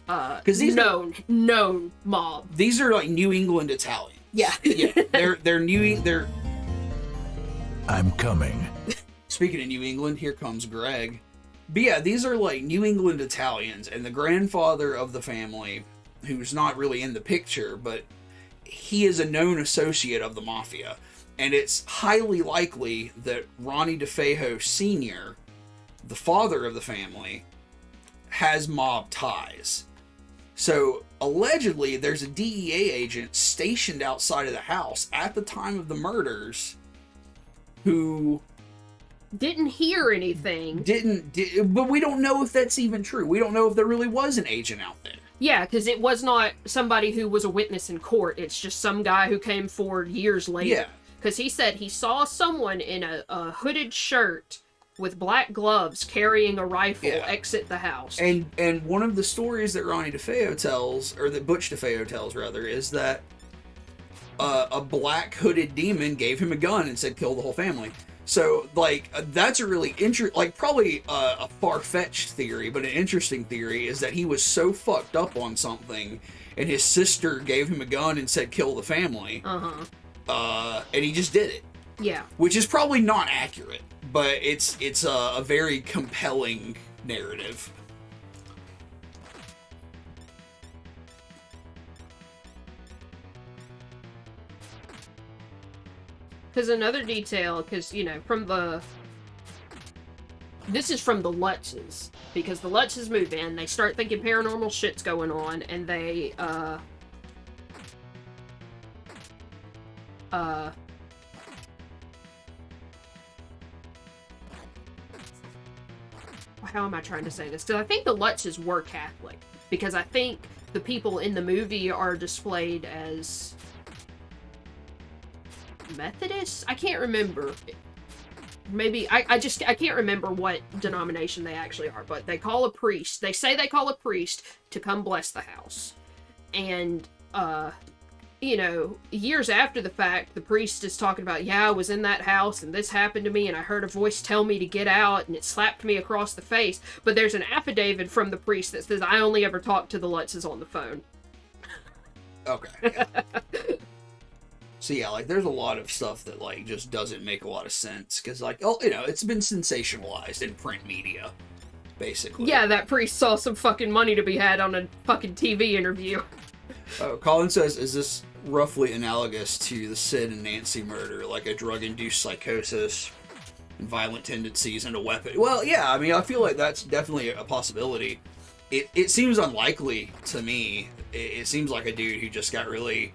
because these known mob. These are like New England Italians. Yeah. Yeah. They're I'm coming. Speaking of New England, here comes Greg. But yeah, these are like New England Italians, and the grandfather of the family, who's not really in the picture, but he is a known associate of the mafia. And it's highly likely that Ronnie DeFeo Sr., the father of the family, has mob ties. So allegedly, there's a DEA agent stationed outside of the house at the time of the murders who didn't hear anything. But we don't know if that's even true. We don't know if there really was an agent out there. Yeah, because it was not somebody who was a witness in court. It's just some guy who came forward years later. Yeah. Because he said he saw someone in a hooded shirt with black gloves carrying a rifle exit the house. And one of the stories that Ronnie DeFeo tells, or that Butch DeFeo tells rather, is that a black hooded demon gave him a gun and said kill the whole family. So, like, that's a really probably a far-fetched theory, but an interesting theory is that he was so fucked up on something, and his sister gave him a gun and said, kill the family. And he just did it. Yeah. Which is probably not accurate, but it's a very compelling narrative. Because another detail, because, you know, this is from the Lutzes, because the Lutzes move in, they start thinking paranormal shit's going on, and they, how am I trying to say this? Because I think the Lutzes were Catholic, because I think the people in the movie are displayed as Methodist? I can't remember. Maybe I can't remember what denomination they actually are, but they call a priest. They say they call a priest to come bless the house. And you know, years after the fact, the priest is talking about, yeah, I was in that house and this happened to me and I heard a voice tell me to get out and it slapped me across the face. But there's an affidavit from the priest that says I only ever talked to the Lutzes on the phone. Okay. Yeah. So yeah, like, there's a lot of stuff that, like, just doesn't make a lot of sense, because, like, oh, you know, it's been sensationalized in print media, basically. Yeah, that priest saw some fucking money to be had on a fucking TV interview. Colin says, is this roughly analogous to the Sid and Nancy murder, like a drug-induced psychosis, and violent tendencies, and a weapon? Well, yeah, I mean, I feel like that's definitely a possibility. It seems unlikely to me. It seems like a dude who just got really...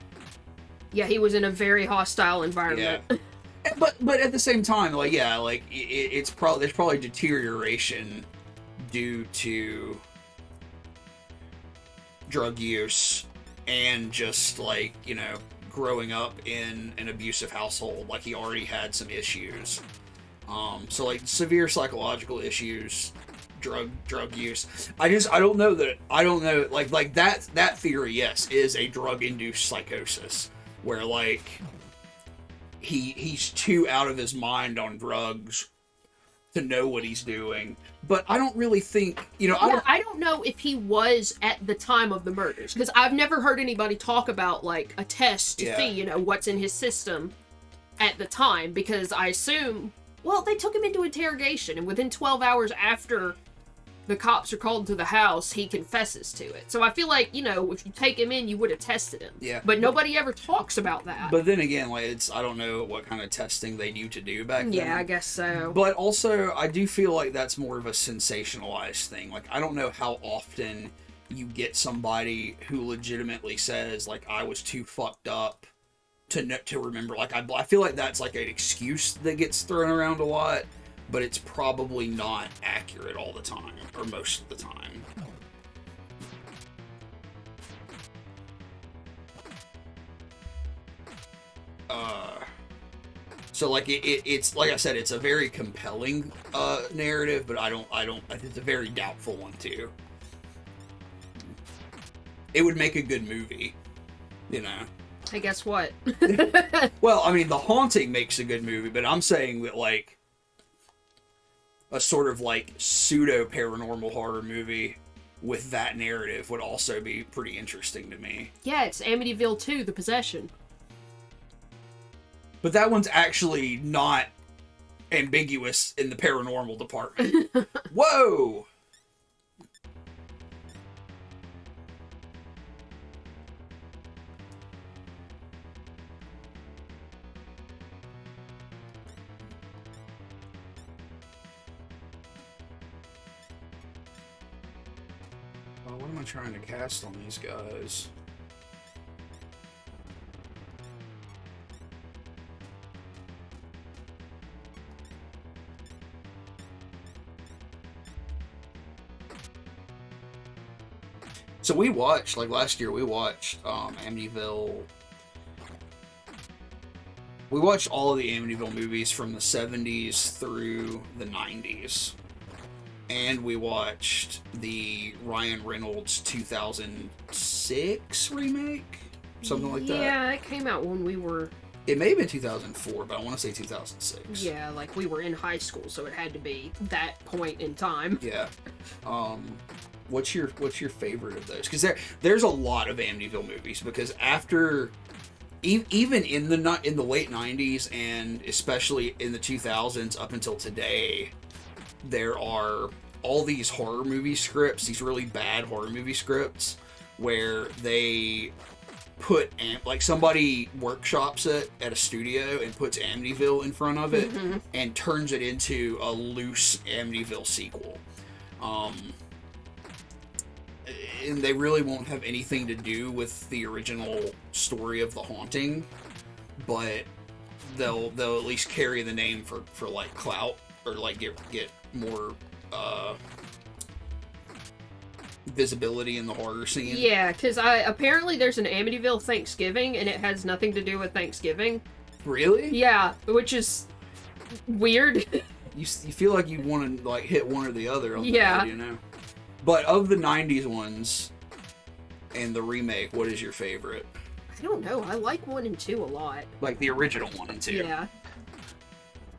Yeah, he was in a very hostile environment. Yeah. But at the same time, like, yeah, like, there's probably deterioration due to drug use and just, like, you know, growing up in an abusive household. Like, he already had some issues. So, like, severe psychological issues, drug use. I don't know, like that theory, yes, is a drug-induced psychosis. Where, like, he's too out of his mind on drugs to know what he's doing. But I don't really think, you know... I don't know if he was at the time of the murders. Because I've never heard anybody talk about, like, a test to see, you know, what's in his system at the time. Because I assume... Well, they took him into interrogation. And within 12 hours after the cops are called to the house, he confesses to it. So I feel like, you know, if you take him in, you would have tested him. Yeah. But nobody ever talks about that. But then again, like, I don't know what kind of testing they knew to do back then. Yeah, I guess so. But also, I do feel like that's more of a sensationalized thing. Like, I don't know how often you get somebody who legitimately says, like, I was too fucked up to remember. Like, I feel like that's, like, an excuse that gets thrown around a lot. But it's probably not accurate all the time, or most of the time. So, like, it's like I said, it's a very compelling narrative, but I don't. It's a very doubtful one too. It would make a good movie, you know. Hey, guess what? Well, I mean, The Haunting makes a good movie, but I'm saying that, like, a sort of, like, pseudo paranormal horror movie with that narrative would also be pretty interesting to me. Yeah, it's Amityville 2, The Possession. But that one's actually not ambiguous in the paranormal department. Whoa! What am I trying to cast on these guys? So we watched, like last year, we watched Amityville. We watched all of the Amityville movies from the 70s through the 90s. And we watched the Ryan Reynolds 2006 remake? Something like that? Yeah, it came out when we were... It may have been 2004, but I want to say 2006. Yeah, like we were in high school, so it had to be that point in time. Yeah. What's your favorite of those? Because there's a lot of Amityville movies. Because after, even in the late 90s and especially in the 2000s up until today, there are all these horror movie scripts, these really bad horror movie scripts, where they put like somebody workshops it at a studio and puts Amityville in front of it and turns it into a loose Amityville sequel. And they really won't have anything to do with the original story of The Haunting, but they'll at least carry the name for like clout, or like get more visibility in the horror scene. Yeah, because apparently there's an Amityville Thanksgiving, and it has nothing to do with Thanksgiving. Really? Yeah, which is weird. You feel like you'd want to like hit one or the other on the Yeah. you know? But of the 90s ones and the remake, what is your favorite? I don't know. I like 1 and 2 a lot. Like the original 1 and 2. Yeah.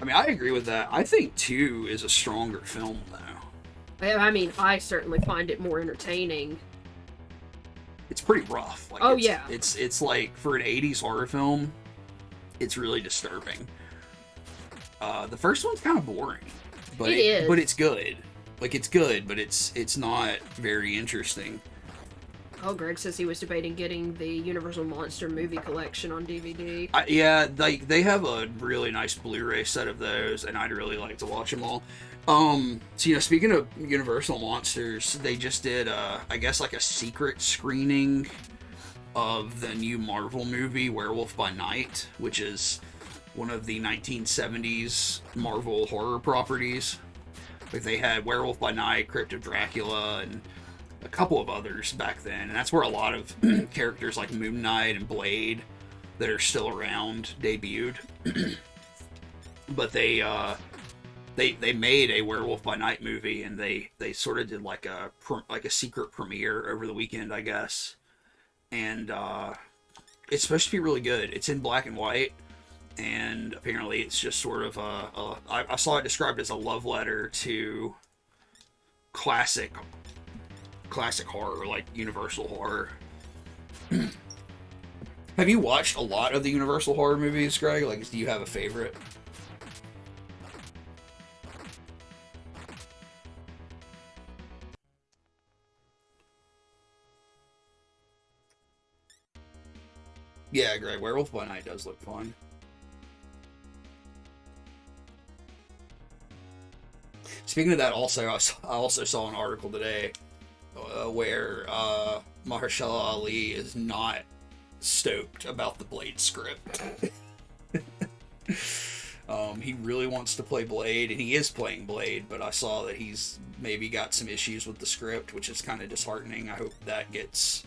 I mean, I agree with that. I think 2 is a stronger film, though. I mean, I certainly find it more entertaining. It's pretty rough. Like, Oh, it's, yeah. It's like, for an 80s horror film, it's really disturbing. The first one's kind of boring. But It is. But it's good. Like, it's good, but it's not very interesting. Oh, Greg says he was debating getting the Universal Monster movie collection on DVD. Yeah, like they have a really nice Blu-ray set of those, and I'd really like to watch them all. So speaking of Universal Monsters, they just did I guess like a secret screening of the new Marvel movie Werewolf by Night, which is one of the 1970s Marvel horror properties. Like they had Werewolf by Night, Crypt of Dracula, and a couple of others back then, and that's where a lot of characters like Moon Knight and Blade that are still around debuted. But they made a Werewolf by Night movie, and they sort of did like a secret premiere over the weekend, I guess. And it's supposed to be really good. It's in black and white, and apparently it's just sort of I saw it described as a love letter to classic horror, like Universal horror. Have you watched a lot of the Universal horror movies, Greg? Like, do you have a favorite? Yeah, Greg, Werewolf by Night does look fun. Speaking of that, also, I also saw an article today where Mahershala Ali is not stoked about the Blade script. He really wants to play Blade, and he is playing Blade, but I saw that he's maybe got some issues with the script, which is kind of disheartening. I hope that gets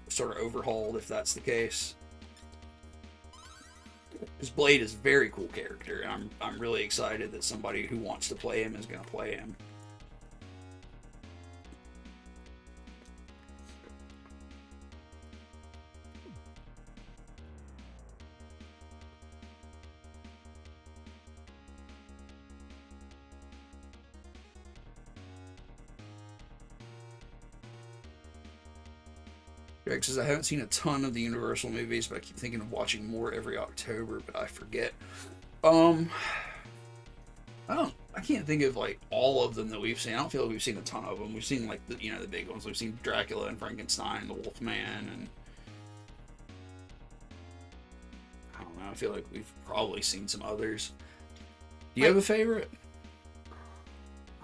sort of overhauled if that's the case. Because Blade is a very cool character, and I'm really excited that somebody who wants to play him is going to play him. Greg says, I haven't seen a ton of the Universal movies, but I keep thinking of watching more every October, but I forget. I can't think of like all of them that we've seen. I don't feel like we've seen a ton of them. We've seen like the big ones. We've seen Dracula and Frankenstein and the Wolfman, and I don't know. I feel like we've probably seen some others. Do you have a favorite?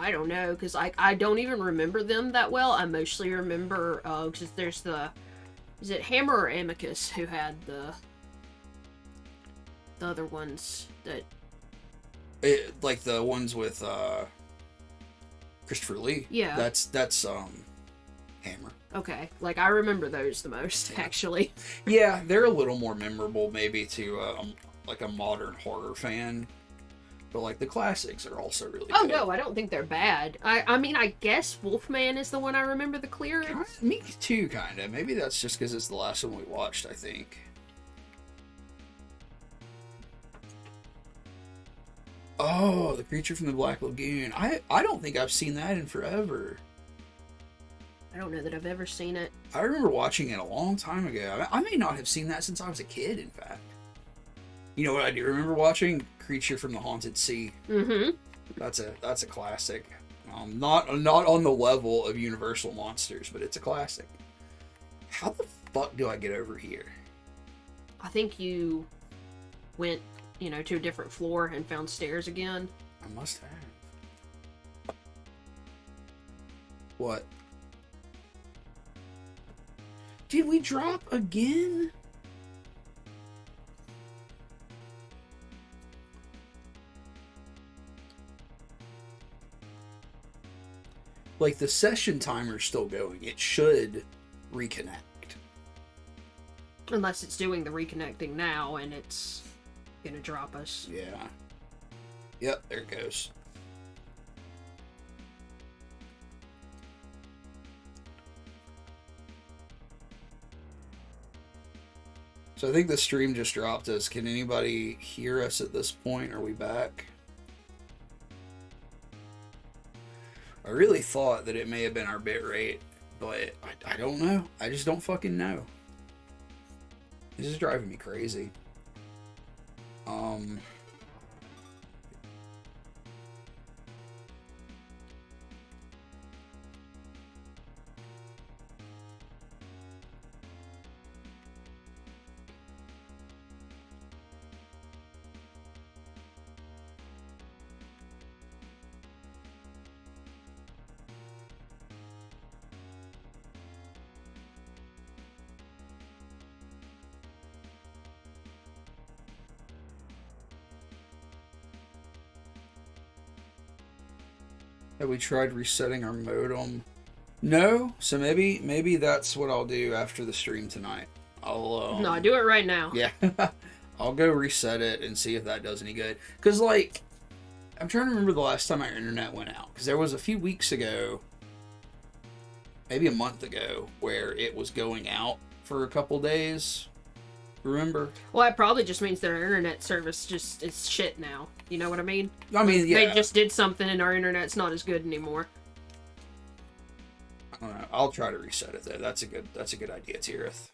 I don't know, because I don't even remember them that well. I mostly remember, because there's is it Hammer or Amicus who had the other ones that... Like the ones with, Christopher Lee. Yeah. That's Hammer. Okay, like, I remember those the most, actually. Yeah, they're a little more memorable, maybe, to, like, a modern horror fan. But, like, the classics are also really Oh, good. no, I don't think they're bad. I mean, I guess Wolfman is the one I remember the clearest. Me too, kind of. Maybe that's just because it's the last one we watched, I think. Oh, The Creature from the Black Lagoon. I don't think I've seen that in forever. I don't know that I've ever seen it. I remember watching it a long time ago. I may not have seen that since I was a kid, in fact. You know what I do remember watching? Creature from the Haunted Sea. Mm-hmm. That's a classic. Not on the level of Universal Monsters, but it's a classic. How the fuck do I get over here? I think you went, to a different floor and found stairs again. I must have. What? Did we drop again? Like, the session timer's still going. It should reconnect. Unless it's doing the reconnecting now and it's gonna drop us. Yeah. Yep, there it goes. So I think the stream just dropped us. Can anybody hear us at this point? Are we back? I really thought that it may have been our bit rate, but I don't know. I just don't fucking know. This is driving me crazy. Have we tried resetting our modem? No, so maybe that's what I'll do after the stream tonight. I'll No, do it right now. Yeah. I'll go reset it and see if that does any good. Cause like, I'm trying to remember the last time our internet went out. Cause there was a few weeks ago, maybe a month ago, where it was going out for a couple days. Remember? Well, that probably just means their internet service just is shit now. You know what I mean? I mean, yeah. They just did something and our internet's not as good anymore. I don't know. I'll try to reset it though. That's a good idea, Tirith.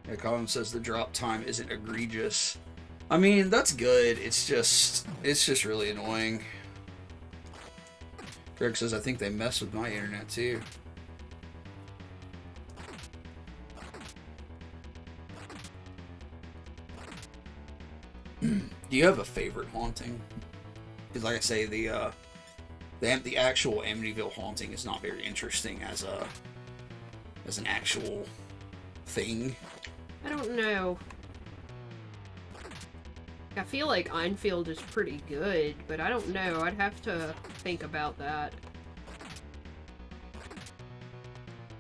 Yeah, Colin says the drop time isn't egregious. I mean, that's good. It's just really annoying. Greg says, I think they mess with my internet too. Do you have a favorite haunting? Because like I say, the actual Amityville haunting is not very interesting as an actual thing. I don't know. I feel like Enfield is pretty good, but I don't know. I'd have to think about that.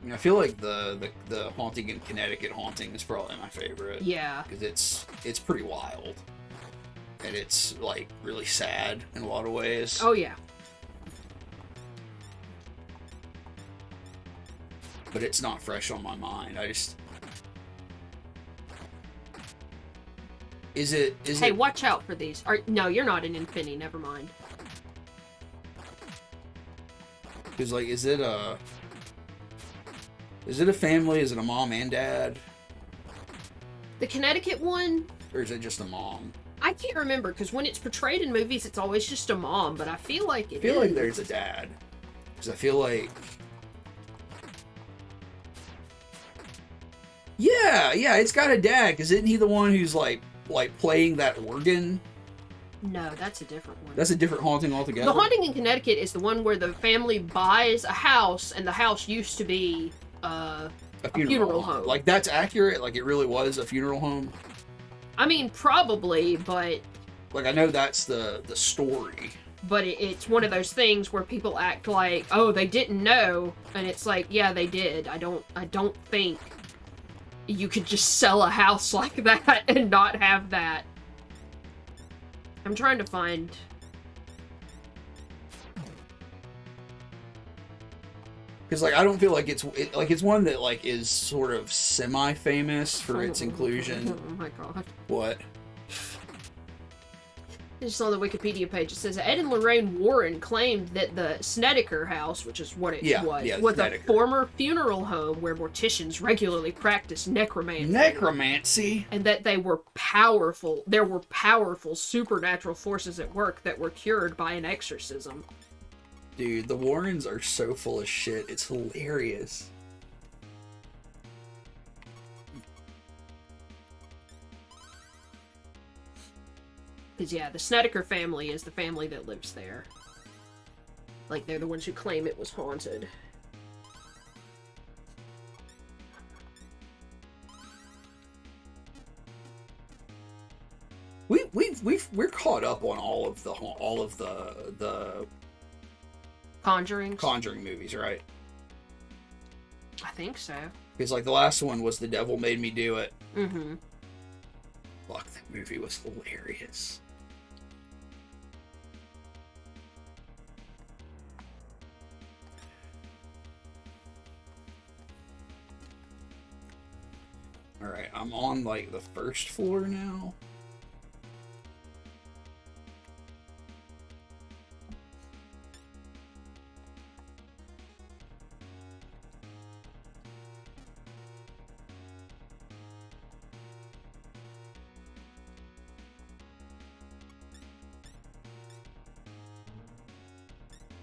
I mean, I feel like the haunting in Connecticut haunting is probably my favorite. Yeah. Because it's pretty wild. And it's, like, really sad in a lot of ways. Oh, yeah. But it's not fresh on my mind. Hey, watch out for these. No, you're not an Infinity, never mind. Because, like, is it a family? Is it a mom and dad? The Connecticut one? Or is it just a mom? I can't remember, because when it's portrayed in movies, it's always just a mom, but I feel like I feel like there's a dad. Because I feel like Yeah, it's got a dad, because isn't he the one who's like playing that organ? No, that's a different one. That's a different haunting altogether. The haunting in Connecticut is the one where the family buys a house, and the house used to be a funeral home. Like, that's accurate? Like, it really was a funeral home? I mean, probably, but... Like, I know that's the story. But it's one of those things where people act like, oh, they didn't know, and it's like, yeah, they did. I don't think you could just sell a house like that and not have that. I'm trying to find... Because, like, I don't feel like it's one that, like, is sort of semi-famous for its inclusion. Oh my god. What? Just on the Wikipedia page, it says Ed and Lorraine Warren claimed that the Snedeker House, which is what it was a former funeral home where morticians regularly practiced necromancy. Necromancy? And that they were powerful. There were powerful supernatural forces at work that were cured by an exorcism. Dude, the Warrens are so full of shit. It's hilarious. Because, yeah, the Snedeker family is the family that lives there. Like, they're the ones who claim it was haunted. We're caught up on all of the Conjuring movies, right? I think so. Because, like, the last one was The Devil Made Me Do It. Mm-hmm. Fuck, that movie was hilarious. Alright, I'm on, like, the first floor now.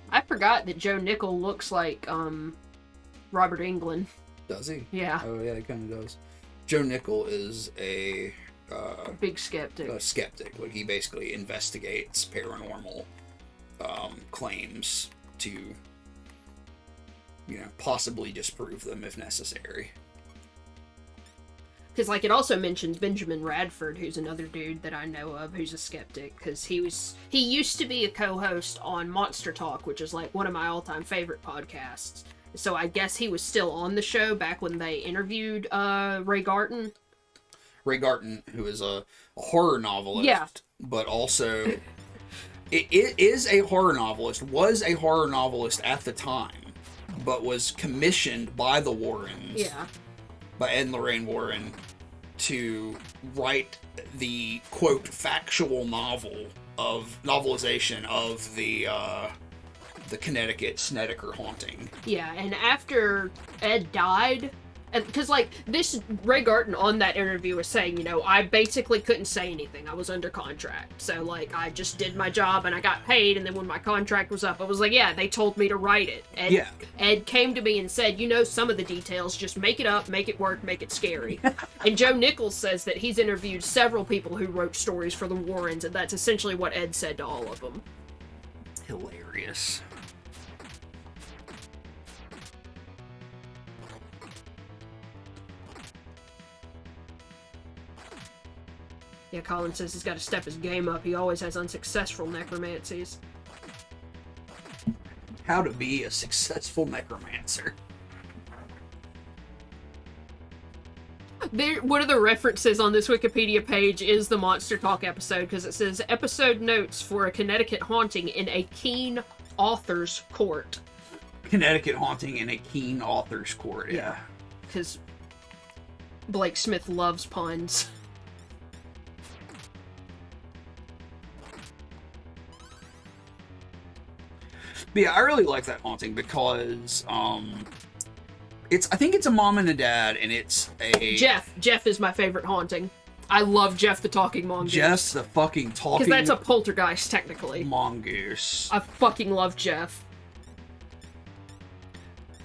I forgot that Joe Nickel looks like, Robert Englund. Does he? Yeah. Oh, yeah, he kind of does. Joe Nickel is a big skeptic. A skeptic. Like, he basically investigates paranormal claims to, you know, possibly disprove them if necessary. Because, like, it also mentions Benjamin Radford, who's another dude that I know of who's a skeptic. Because he used to be a co-host on Monster Talk, which is, like, one of my all-time favorite podcasts. So I guess he was still on the show back when they interviewed Ray Garton. Ray Garton, who is a horror novelist. Yeah. But also, it is a horror novelist, was a horror novelist at the time, but was commissioned by the Warrens. Yeah. By Ed and Lorraine Warren to write the, quote, factual novelization of the Connecticut Snedeker haunting. Yeah, and after Ed died, because, like, this, Ray Garton on that interview was saying, you know, I basically couldn't say anything. I was under contract. So, like, I just did my job and I got paid, and then when my contract was up, I was like, yeah, they told me to write it. Ed came to me and said, you know some of the details, just make it up, make it work, make it scary. And Joe Nichols says that he's interviewed several people who wrote stories for the Warrens, and that's essentially what Ed said to all of them. Hilarious. Yeah, Colin says he's got to step his game up. He always has unsuccessful necromancies. How to be a successful necromancer. One of the references on this Wikipedia page is the Monster Talk episode, because it says, episode notes for a Connecticut haunting in a Keene author's court. Connecticut haunting in a Keene author's court, yeah. Because Blake Smith loves puns. But yeah, I really like that haunting because I think it's a mom and a dad, and it's a Jeff is my favorite haunting. I love Jeff the talking mongoose. Jeff the fucking talking, because that's a poltergeist technically. Mongoose. I fucking love Jeff.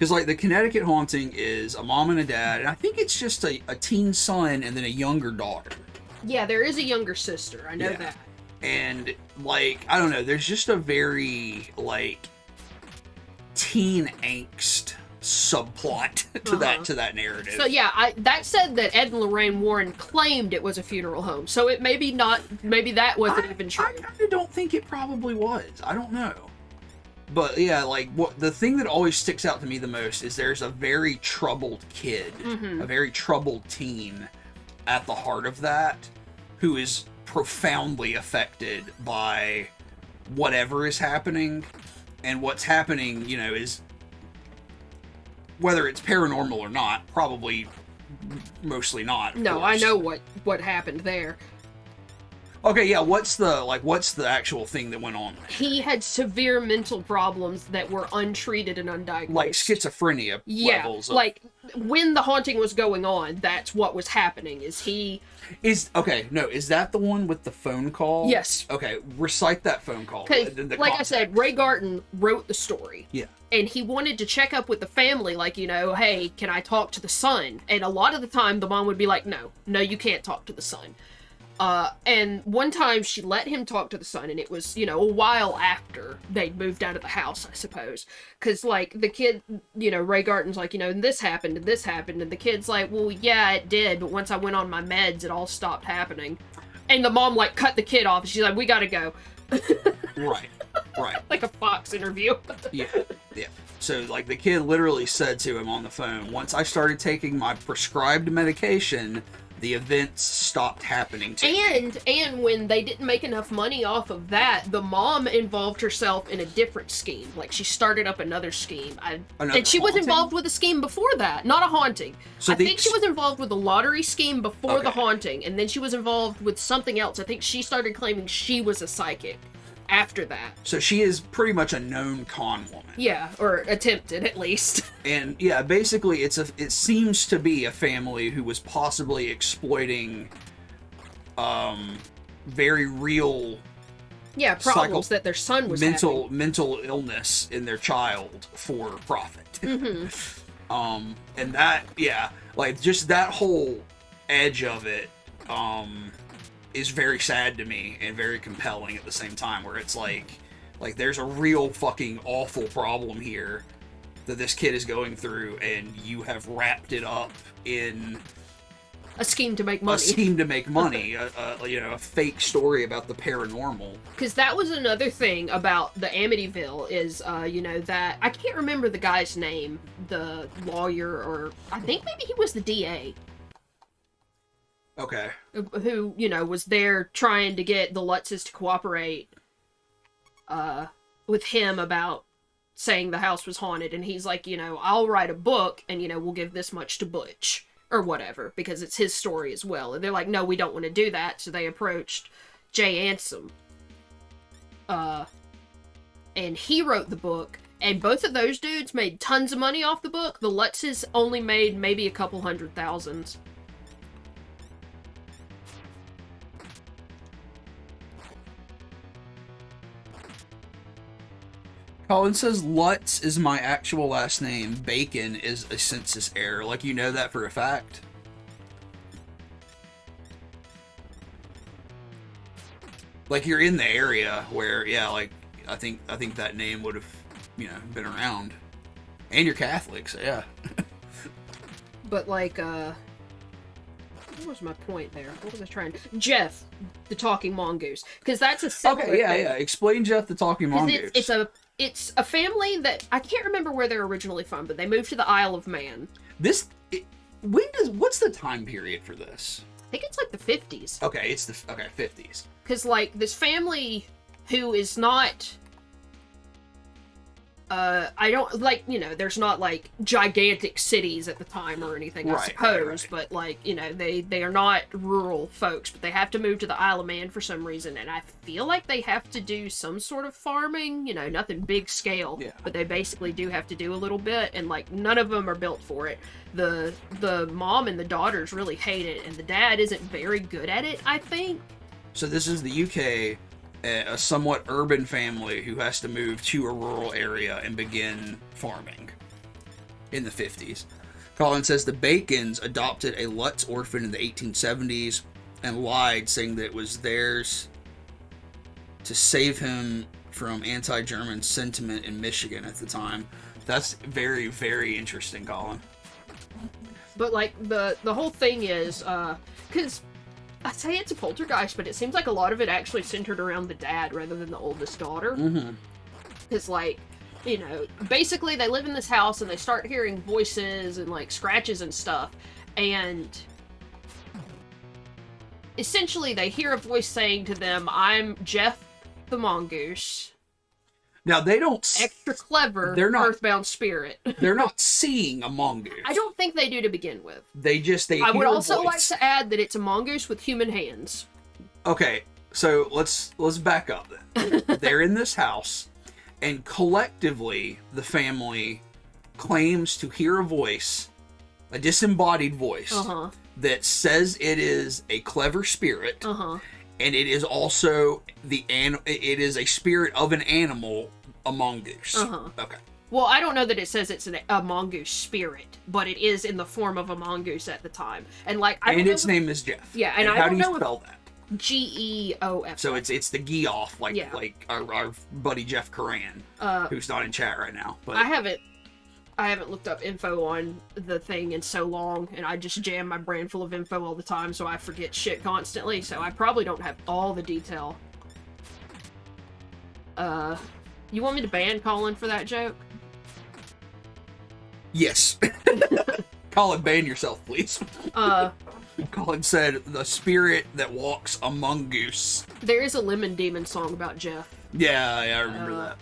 Because, like, the Connecticut haunting is a mom and a dad, and I think it's just a teen son and then a younger daughter. Yeah, there is a younger sister. I know Yeah. that. And, like, I don't know, there's just a very, like, teen angst subplot to that narrative. So yeah, that said that Ed and Lorraine Warren claimed it was a funeral home. So it maybe that wasn't even true. I kind of don't think it probably was. I don't know. But yeah, like the thing that always sticks out to me the most is there's a very troubled kid, a very troubled teen at the heart of that, who is profoundly affected by whatever is happening. And what's happening, you know, is whether it's paranormal or not, probably mostly not. No, course. I know what happened there. Okay, yeah, what's the actual thing that went on? He had severe mental problems that were untreated and undiagnosed. Like schizophrenia levels. Like when the haunting was going on, that's what was happening. Is that the one with the phone call? Yes. Okay, recite that phone call. Like I said, Ray Garton wrote the story. Yeah. And he wanted to check up with the family, like, you know, hey, can I talk to the son? And a lot of the time, the mom would be like, no, you can't talk to the son. And one time she let him talk to the son, and it was, you know, a while after they'd moved out of the house, I suppose. Because, like, the kid, you know, Ray Garton's like, you know, and this happened, and this happened. And the kid's like, well, yeah, it did, but once I went on my meds, it all stopped happening. And the mom, like, cut the kid off, and she's like, we gotta go. Right. Like a Fox interview. Yeah. So, like, the kid literally said to him on the phone, once I started taking my prescribed medication, the events stopped happening to me. And when they didn't make enough money off of that, the mom involved herself in a different scheme. Like, she started up another scheme. And she was involved with a scheme before that, not a haunting. So I think she was involved with a lottery scheme before the haunting, and then she was involved with something else. I think she started claiming she was a psychic after that. So she is pretty much a known con woman. Yeah, or attempted at least. And yeah, basically it seems to be a family who was possibly exploiting very real problems that their son was having. Mental illness in their child for profit. Mm-hmm. And that, yeah, like just that whole edge of it is very sad to me and very compelling at the same time, where it's like there's a real fucking awful problem here that this kid is going through, and you have wrapped it up in a scheme to make money. A fake story about the paranormal. Because that was another thing about the Amityville is, that I can't remember the guy's name, the lawyer, or I think maybe he was the DA. Okay. Who, was there trying to get the Lutzes to cooperate with him about saying the house was haunted. And he's like, I'll write a book and, we'll give this much to Butch or whatever, because it's his story as well. And they're like, no, we don't want to do that. So they approached Jay Ansem. And he wrote the book. And both of those dudes made tons of money off the book. The Lutzes only made maybe a couple $100,000. Colin says Lutz is my actual last name. Bacon is a census error. Like, you know that for a fact? Like, you're in the area where, yeah, like, I think that name would have, been around. And you're Catholic, so yeah. But, like, what was my point there? What was I trying to... Jeff, the talking mongoose. Because that's a similar thing. Yeah. Explain Jeff, the talking mongoose. It's a family that... I can't remember where they're originally from, but they moved to the Isle of Man. What's the time period for this? I think it's like the 50s. Okay, it's the 50s. Because, like, this family who is not... I don't, like, there's not, like, gigantic cities at the time or anything, I suppose, right. But, like, they are not rural folks, but they have to move to the Isle of Man for some reason, and I feel like they have to do some sort of farming, nothing big scale, but they basically do have to do a little bit, and, like, none of them are built for it. The mom and the daughters really hate it, and the dad isn't very good at it, I think. So this is the UK... a somewhat urban family who has to move to a rural area and begin farming. in the 50s. Colin says the Bacons adopted a Lutz orphan in the 1870s and lied, saying that it was theirs to save him from anti-German sentiment in Michigan at the time. That's very, very interesting, Colin. But, like, the whole thing is, because I say it's a poltergeist, but it seems like a lot of it actually centered around the dad rather than the oldest daughter. Because, like, you know, basically they live in this house and they start hearing voices and, like, scratches and stuff. And essentially they hear a voice saying to them, "I'm Jeff the mongoose. Now, they don't... Extra clever, they're not, earthbound spirit." They're not seeing a mongoose. I don't think they do to begin with. They I would also like to add that it's a mongoose with human hands. Okay, so let's back up then. They're in this house, and collectively, the family claims to hear a voice, a disembodied voice, that says it is a clever spirit, and it is also it is a spirit of an animal, a mongoose. Okay. Well, I don't know that it says it's a mongoose spirit, but it is in the form of a mongoose at the time. And like, its name is Jeff. Yeah, and I how don't do you know spell that? Geof. So it's the Geoff, like our buddy Jeff Coran, who's not in chat right now. But I haven't looked up info on the thing in so long, and I just jam my brain full of info all the time, so I forget shit constantly, so I probably don't have all the detail. You want me to ban Colin for that joke? Yes. Colin, ban yourself, please. Colin said, the spirit that walks a mongoose. There is a Lemon Demon song about Jeff. Yeah, I remember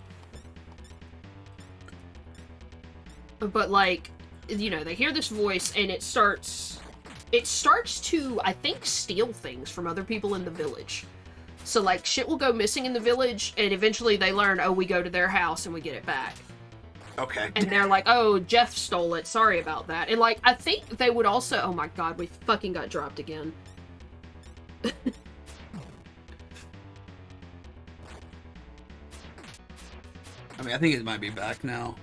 that. But, like, you know, they hear this voice, and it starts to, I think, steal things from other people in the village. So, like, shit will go missing in the village, and eventually they learn, oh, we go to their house and we get it back. Okay. And they're like, oh, Jeff stole it, sorry about that. And, like, I think they would also, oh my god, we fucking got dropped again. I mean, I think it might be back now.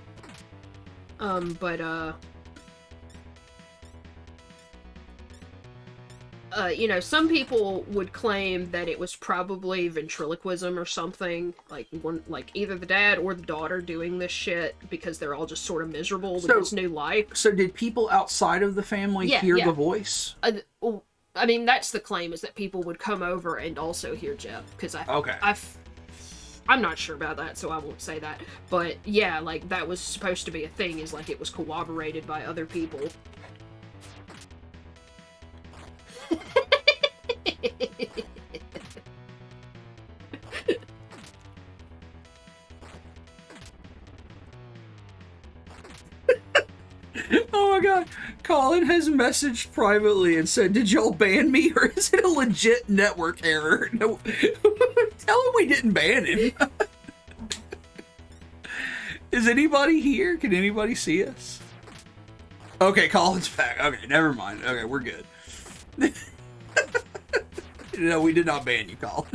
You know, some people would claim that it was probably ventriloquism or something, like either the dad or the daughter doing this shit because they're all just sort of miserable with this new life. So did people outside of the family hear the voice? I mean, that's the claim, is that people would come over and also hear Jeff, because I'm not sure about that, so I won't say that. But yeah, like, that was supposed to be a thing, is like it was corroborated by other people. Oh my god. Colin has messaged privately and said, did y'all ban me, or is it a legit network error? No. Tell him we didn't ban him. Is anybody here? Can anybody see us? Okay, Colin's back. Okay, never mind. Okay, we're good. No, we did not ban you, Colin.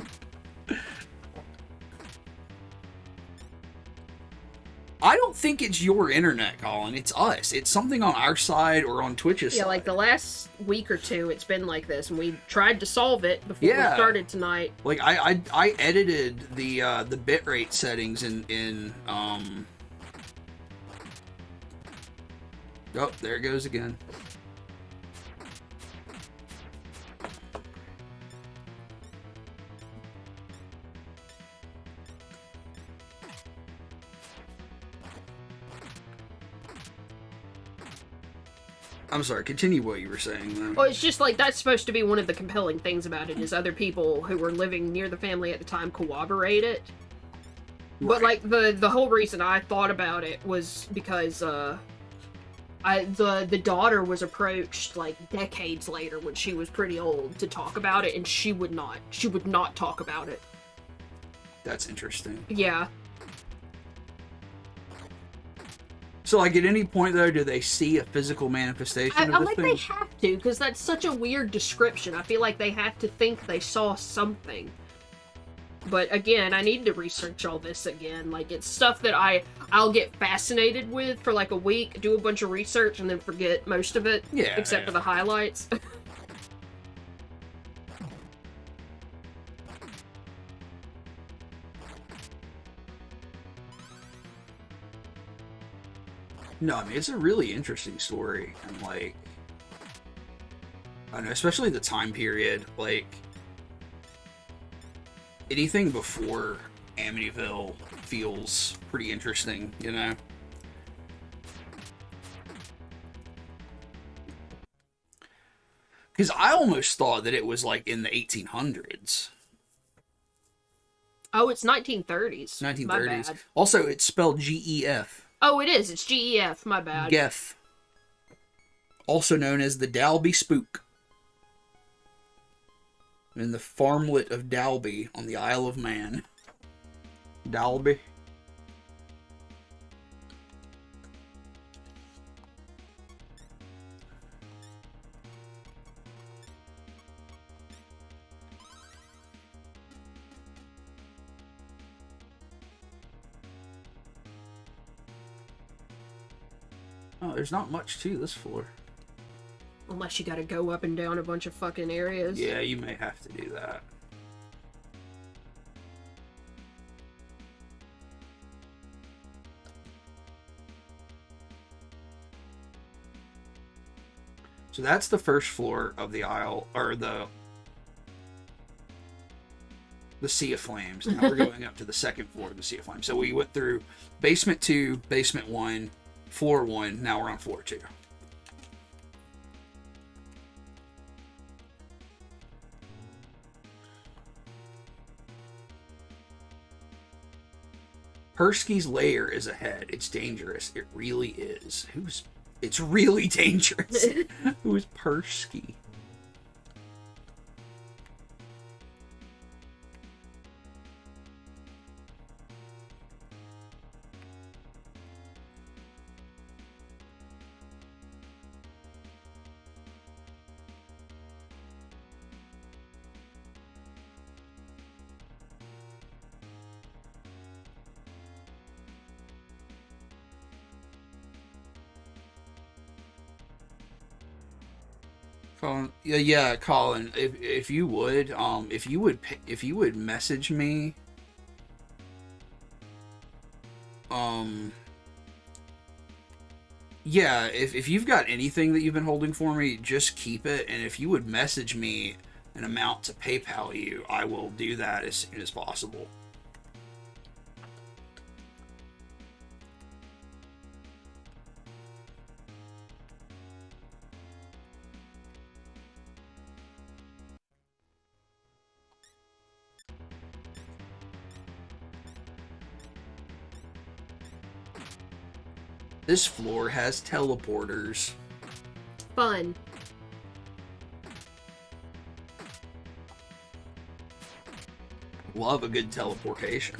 I don't think it's your internet, Colin. It's us. It's something on our side or on Twitch's side. Yeah, like the last week or two, it's been like this, and we tried to solve it before we started tonight. Like I edited the bitrate settings in Oh, there it goes again. I'm sorry, continue what you were saying, though. Well, it's just like, that's supposed to be one of the compelling things about it, is other people who were living near the family at the time corroborate it. Right. But, like, the whole reason I thought about it was because, the daughter was approached, like, decades later when she was pretty old to talk about it, and she would not talk about it. That's interesting. Yeah. So, like, at any point, though, do they see a physical manifestation of this thing? They have to, because that's such a weird description. I feel like they have to think they saw something. But again, I need to research all this again. Like, it's stuff that I'll get fascinated with for like a week, do a bunch of research, and then forget most of it. Yeah, except for the highlights. No, I mean, it's a really interesting story, and like, I don't know, especially the time period, like, anything before Amityville feels pretty interesting, you know? Because I almost thought that it was like in the 1800s. Oh, it's 1930s. 1930s. My bad. Also, it's spelled G-E-F. Oh, it is. It's GEF. My bad. Geff. Also known as the Dalby Spook. In the farmlet of Dalby on the Isle of Man. Dalby. Oh, there's not much to this floor. Unless you gotta go up and down a bunch of fucking areas. Yeah, you may have to do that. So that's the first floor of the aisle, or the Sea of Flames. Now we're going up to the second floor of the Sea of Flames. So we went through basement 2, basement 1, floor 1, now we're on floor 2. Persky's lair is ahead. It's dangerous. It really is. It's really dangerous. Who is Persky? Colin, yeah, Colin. If you would, if you would message me, yeah, if you've got anything that you've been holding for me, just keep it. And if you would message me an amount to PayPal you, I will do that as soon as possible. This floor has teleporters. Fun. Love a good teleportation.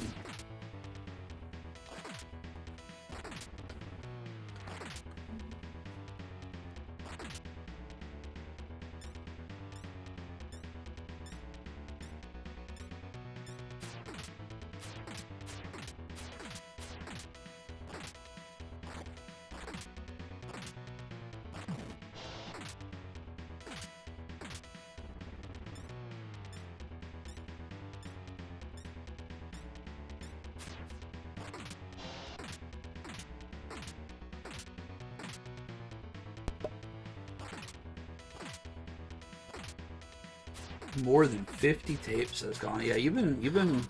More than 50 tapes has gone. Yeah, you've been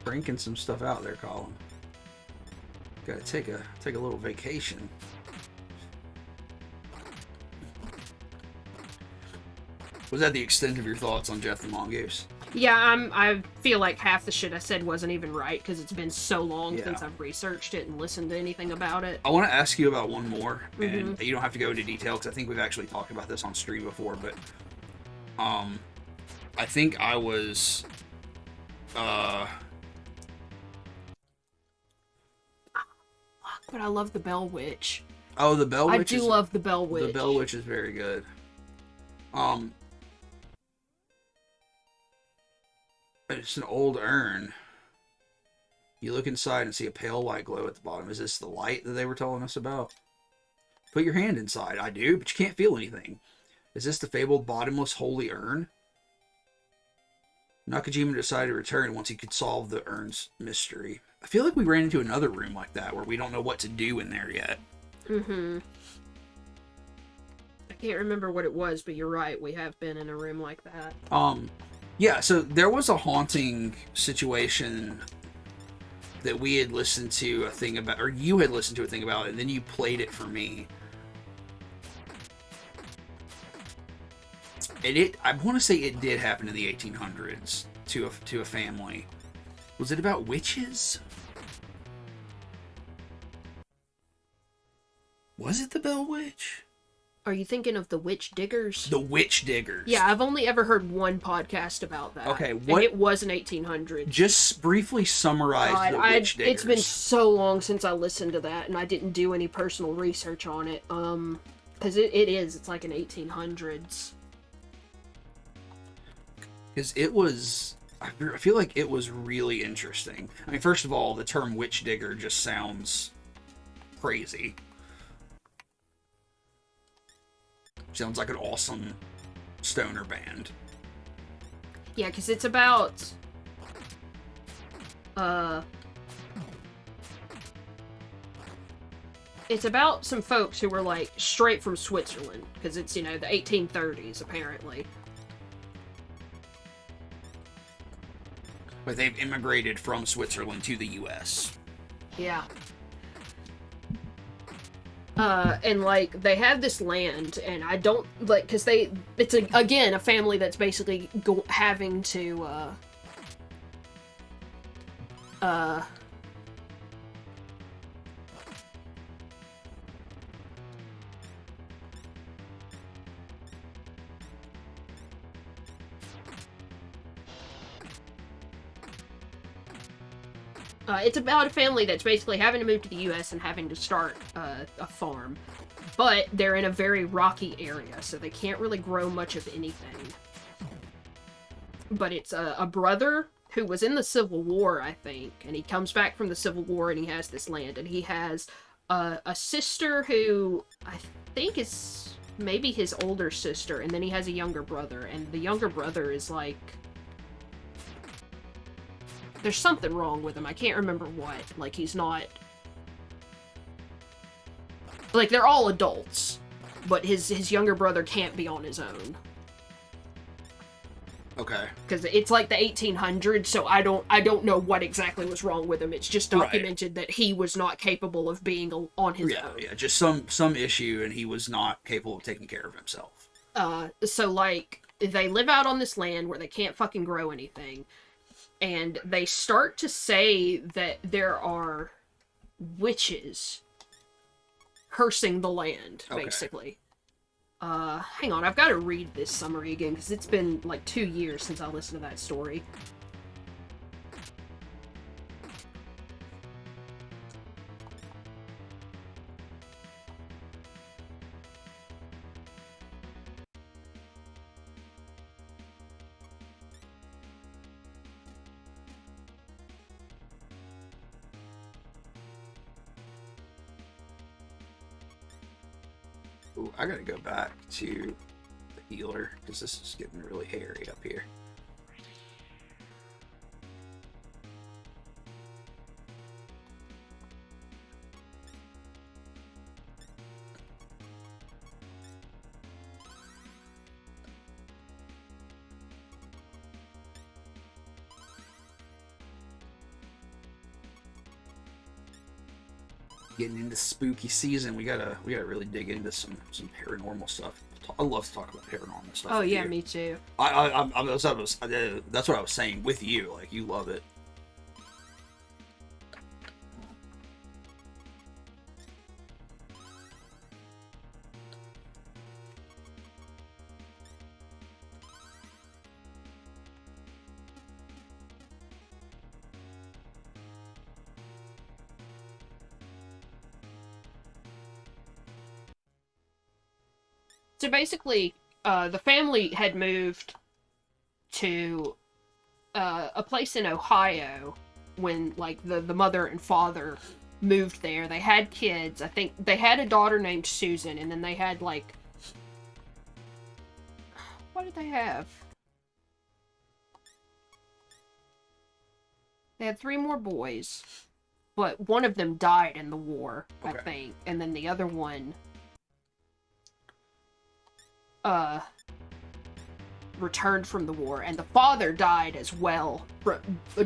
cranking some stuff out there, Colin. Gotta take a little vacation. Was that the extent of your thoughts on Jeff the Mongoose? Yeah, I feel like half the shit I said wasn't even right because it's been so long Yeah. since I've researched it and listened to anything about it. I want to ask you about one more, and you don't have to go into detail because I think we've actually talked about this on stream before, but I think I was But I love the Bell Witch. oh, the Bell Witch. I do love the Bell Witch. The Bell Witch is very good. It's an old urn. You look inside and see a pale white glow at the bottom. Is this the light that they were telling us about? Put your hand inside. I do, but you can't feel anything. Is this the fabled bottomless holy urn? Nakajima decided to return once he could solve the urn's mystery. I feel like we ran into another room like that where we don't know what to do in there yet. Mm-hmm. I can't remember what it was, but you're right. We have been in a room like that. Yeah, so there was a haunting situation that we had listened to a thing about, or you had listened to a thing about, and then you played it for me. And I want to say it did happen in the 1800s to a family. Was it about witches? Was it the Bell Witch? Are you thinking of the Witch Diggers? The Witch Diggers. Yeah, I've only ever heard one podcast about that. Okay, and it was in 1800. Just briefly summarize the Witch Diggers. It's been so long since I listened to that, and I didn't do any personal research on it. Because it's like in 1800s. Because it was, I feel like it was really interesting. I mean, first of all, the term Witch Digger just sounds crazy. Sounds like an awesome stoner band. Yeah, because it's about... It's about some folks who were, like, straight from Switzerland. Because it's, the 1830s, apparently. But they've immigrated from Switzerland to the U.S. Yeah. And, like, they have this land, and I don't, like, because it's, again, a family that's basically having to, it's about a family that's basically having to move to the U.S. and having to start a farm. But they're in a very rocky area, so they can't really grow much of anything. But it's a brother who was in the Civil War, I think, and he comes back from the Civil War and he has this land. And he has a sister who I think is maybe his older sister, and then he has a younger brother. And the younger brother is like... There's something wrong with him. I can't remember what. Like, he's not... Like, they're all adults, but his younger brother can't be on his own. Okay. Because it's like the 1800s, so I don't know what exactly was wrong with him. It's just documented that he was not capable of being on his own. Yeah, just some issue, and he was not capable of taking care of himself. So, like, they live out on this land where they can't fucking grow anything. And they start to say that there are witches cursing the land, basically. Hang on, I've got to read this summary again, because it's been like 2 years since I listened to that story. Ooh, I gotta go back to the healer, because this is getting really hairy up here. Getting into spooky season, we gotta really dig into some paranormal stuff. I love to talk about paranormal stuff. Oh yeah, me too. That's what I was saying with you. Like, you love it. So basically, the family had moved to a place in Ohio when like the mother and father moved there. They had kids. I think they had a daughter named Susan, and then they had like, what did they have? They had 3 more boys, but one of them died in the war, I think, and then the other one returned from the war, and the father died as well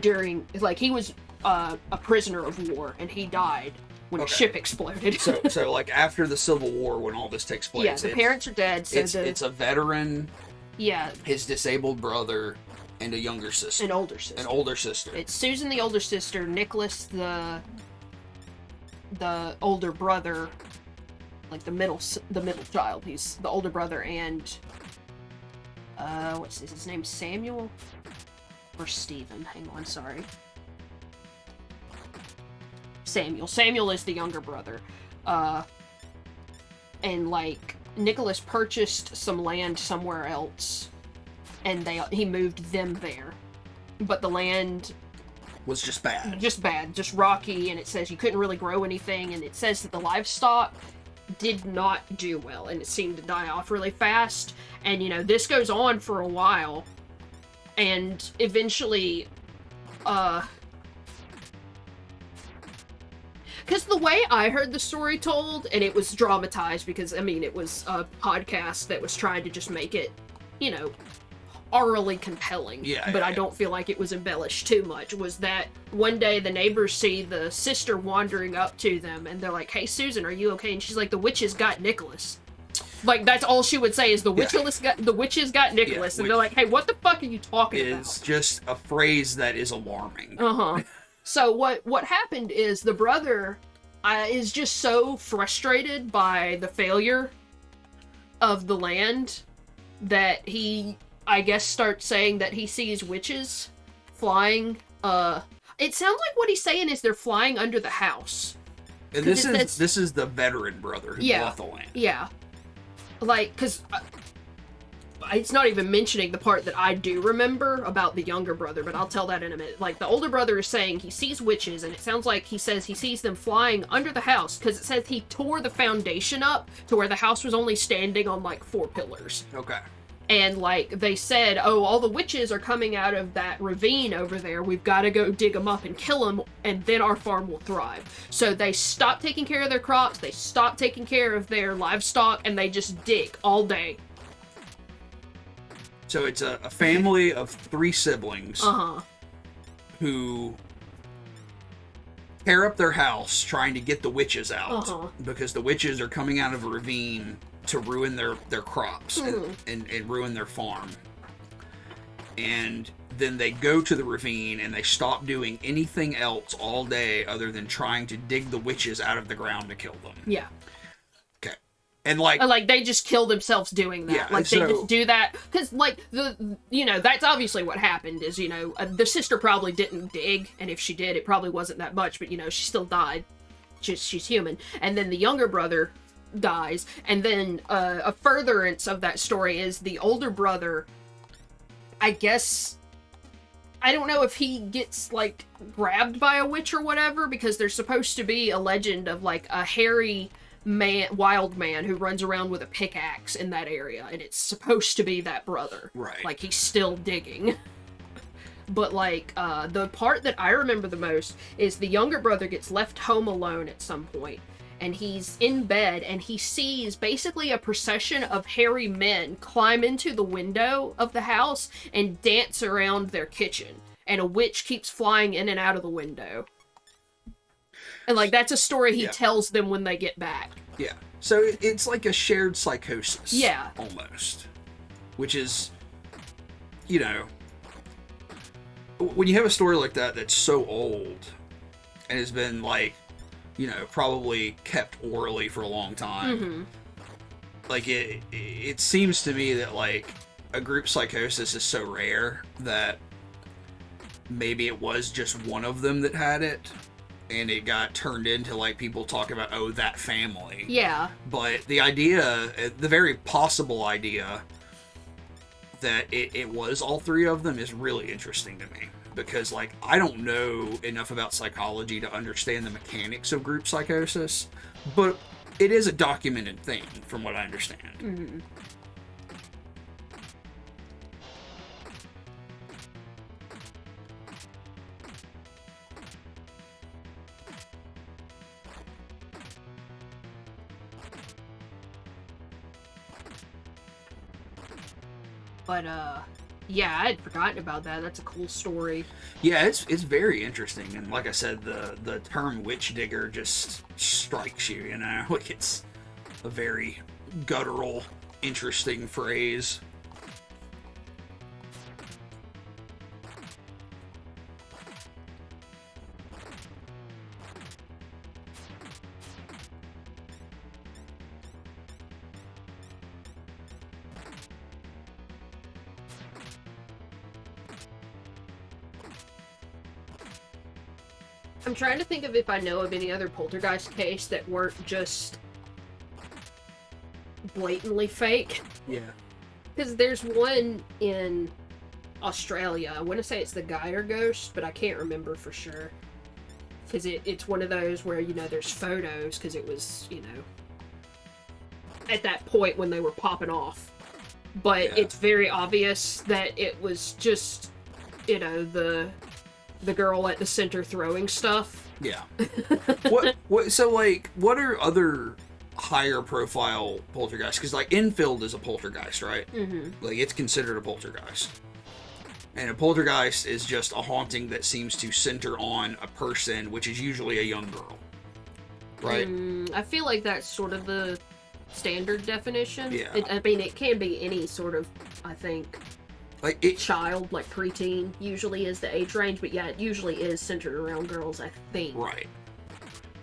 during, like, he was a prisoner of war, and he died when a ship exploded. so like after the Civil War, when all this takes place, yeah, the parents are dead. So it's a veteran, yeah, his disabled brother, and a younger sister, an older sister. An older sister. It's Susan, the older sister, Nicholas, the older brother, like the middle child. He's the older brother, and what's his name? Samuel or Stephen? Hang on, sorry. Samuel. Samuel is the younger brother. And like Nicholas purchased some land somewhere else, and he moved them there. But the land was just bad. Just rocky, and it says you couldn't really grow anything, and it says that the livestock did not do well, and it seemed to die off really fast. And, you know, this goes on for a while, and eventually, because the way I heard the story told, and it was dramatized because, I mean, it was a podcast that was trying to just make it, you know, orally compelling. Yeah. But I don't feel like it was embellished too much. Was that one day the neighbors see the sister wandering up to them, and they're like, "Hey, Susan, are you okay?" And she's like, "The witches got Nicholas." Like, that's all she would say is the witches got Nicholas, and they're like, "Hey, what the fuck are you talking about?" It's just a phrase that is alarming. So what happened is the brother is just so frustrated by the failure of the land that he, I guess, starts saying that he sees witches flying. It sounds like what he's saying is they're flying under the house. And this is the veteran brother who bought the land. Yeah. Like, because it's not even mentioning the part that I do remember about the younger brother, but I'll tell that in a minute. Like, the older brother is saying he sees witches, and it sounds like he says he sees them flying under the house, because it says he tore the foundation up to where the house was only standing on, like, 4 pillars. Okay. And, like, they said, "Oh, all the witches are coming out of that ravine over there. We've got to go dig them up and kill them, and then our farm will thrive." So they stopped taking care of their crops, they stopped taking care of their livestock, and they just dig all day. So it's a family of 3 siblings who tear up their house trying to get the witches out because the witches are coming out of a ravine to ruin their crops and ruin their farm. And then they go to the ravine and they stop doing anything else all day other than trying to dig the witches out of the ground to kill them. Yeah. Okay. And like they just kill themselves doing that. Yeah, like they just do that because like that's obviously what happened is, the sister probably didn't dig, and if she did, it probably wasn't that much, but she still died. She's human. And then the younger brother dies, and then a furtherance of that story is the older brother, I guess, I don't know if he gets like grabbed by a witch or whatever, because there's supposed to be a legend of like a hairy wild man who runs around with a pickaxe in that area, and it's supposed to be that brother. Right. Like, he's still digging. But like the part that I remember the most is the younger brother gets left home alone at some point, and he's in bed, and he sees basically a procession of hairy men climb into the window of the house and dance around their kitchen, and a witch keeps flying in and out of the window. And, like, that's a story he tells them when they get back. Yeah. So it's like a shared psychosis. Yeah. Almost. Which is, when you have a story like that that's so old and has been, like, probably kept orally for a long time. Like, it seems to me that, like, a group psychosis is so rare that maybe it was just one of them that had it, and it got turned into, like, people talk about, oh, that family. Yeah. But the idea, the very possible idea that it was all three of them is really interesting to me. Because, like, I don't know enough about psychology to understand the mechanics of group psychosis, but it is a documented thing, from what I understand. Mm-hmm. But, yeah, I had forgotten about that. That's a cool story. Yeah, it's very interesting, and like I said, the term witch digger just strikes you, you know? Like, it's a very guttural, interesting phrase. I'm trying to think of if I know of any other poltergeist case that weren't just blatantly fake. Yeah. Because there's one in Australia. I want to say it's the Geyer ghost, but I can't remember for sure. Because it's one of those where, you know, there's photos, because it was, you know, at that point when they were popping off. But it's very obvious that it was just, you know, the girl at the center throwing stuff. Yeah. So, like, what are other higher profile poltergeists? Because, like, Enfield is a poltergeist, right? Mm-hmm. Like, it's considered a poltergeist. And a poltergeist is just a haunting that seems to center on a person, which is usually a young girl. Right? I feel like that's sort of the standard definition. Yeah. I mean, it can be any sort of, I think, Like, it, child, like preteen, usually is the age range, but yeah, it usually is centered around girls, I think. right.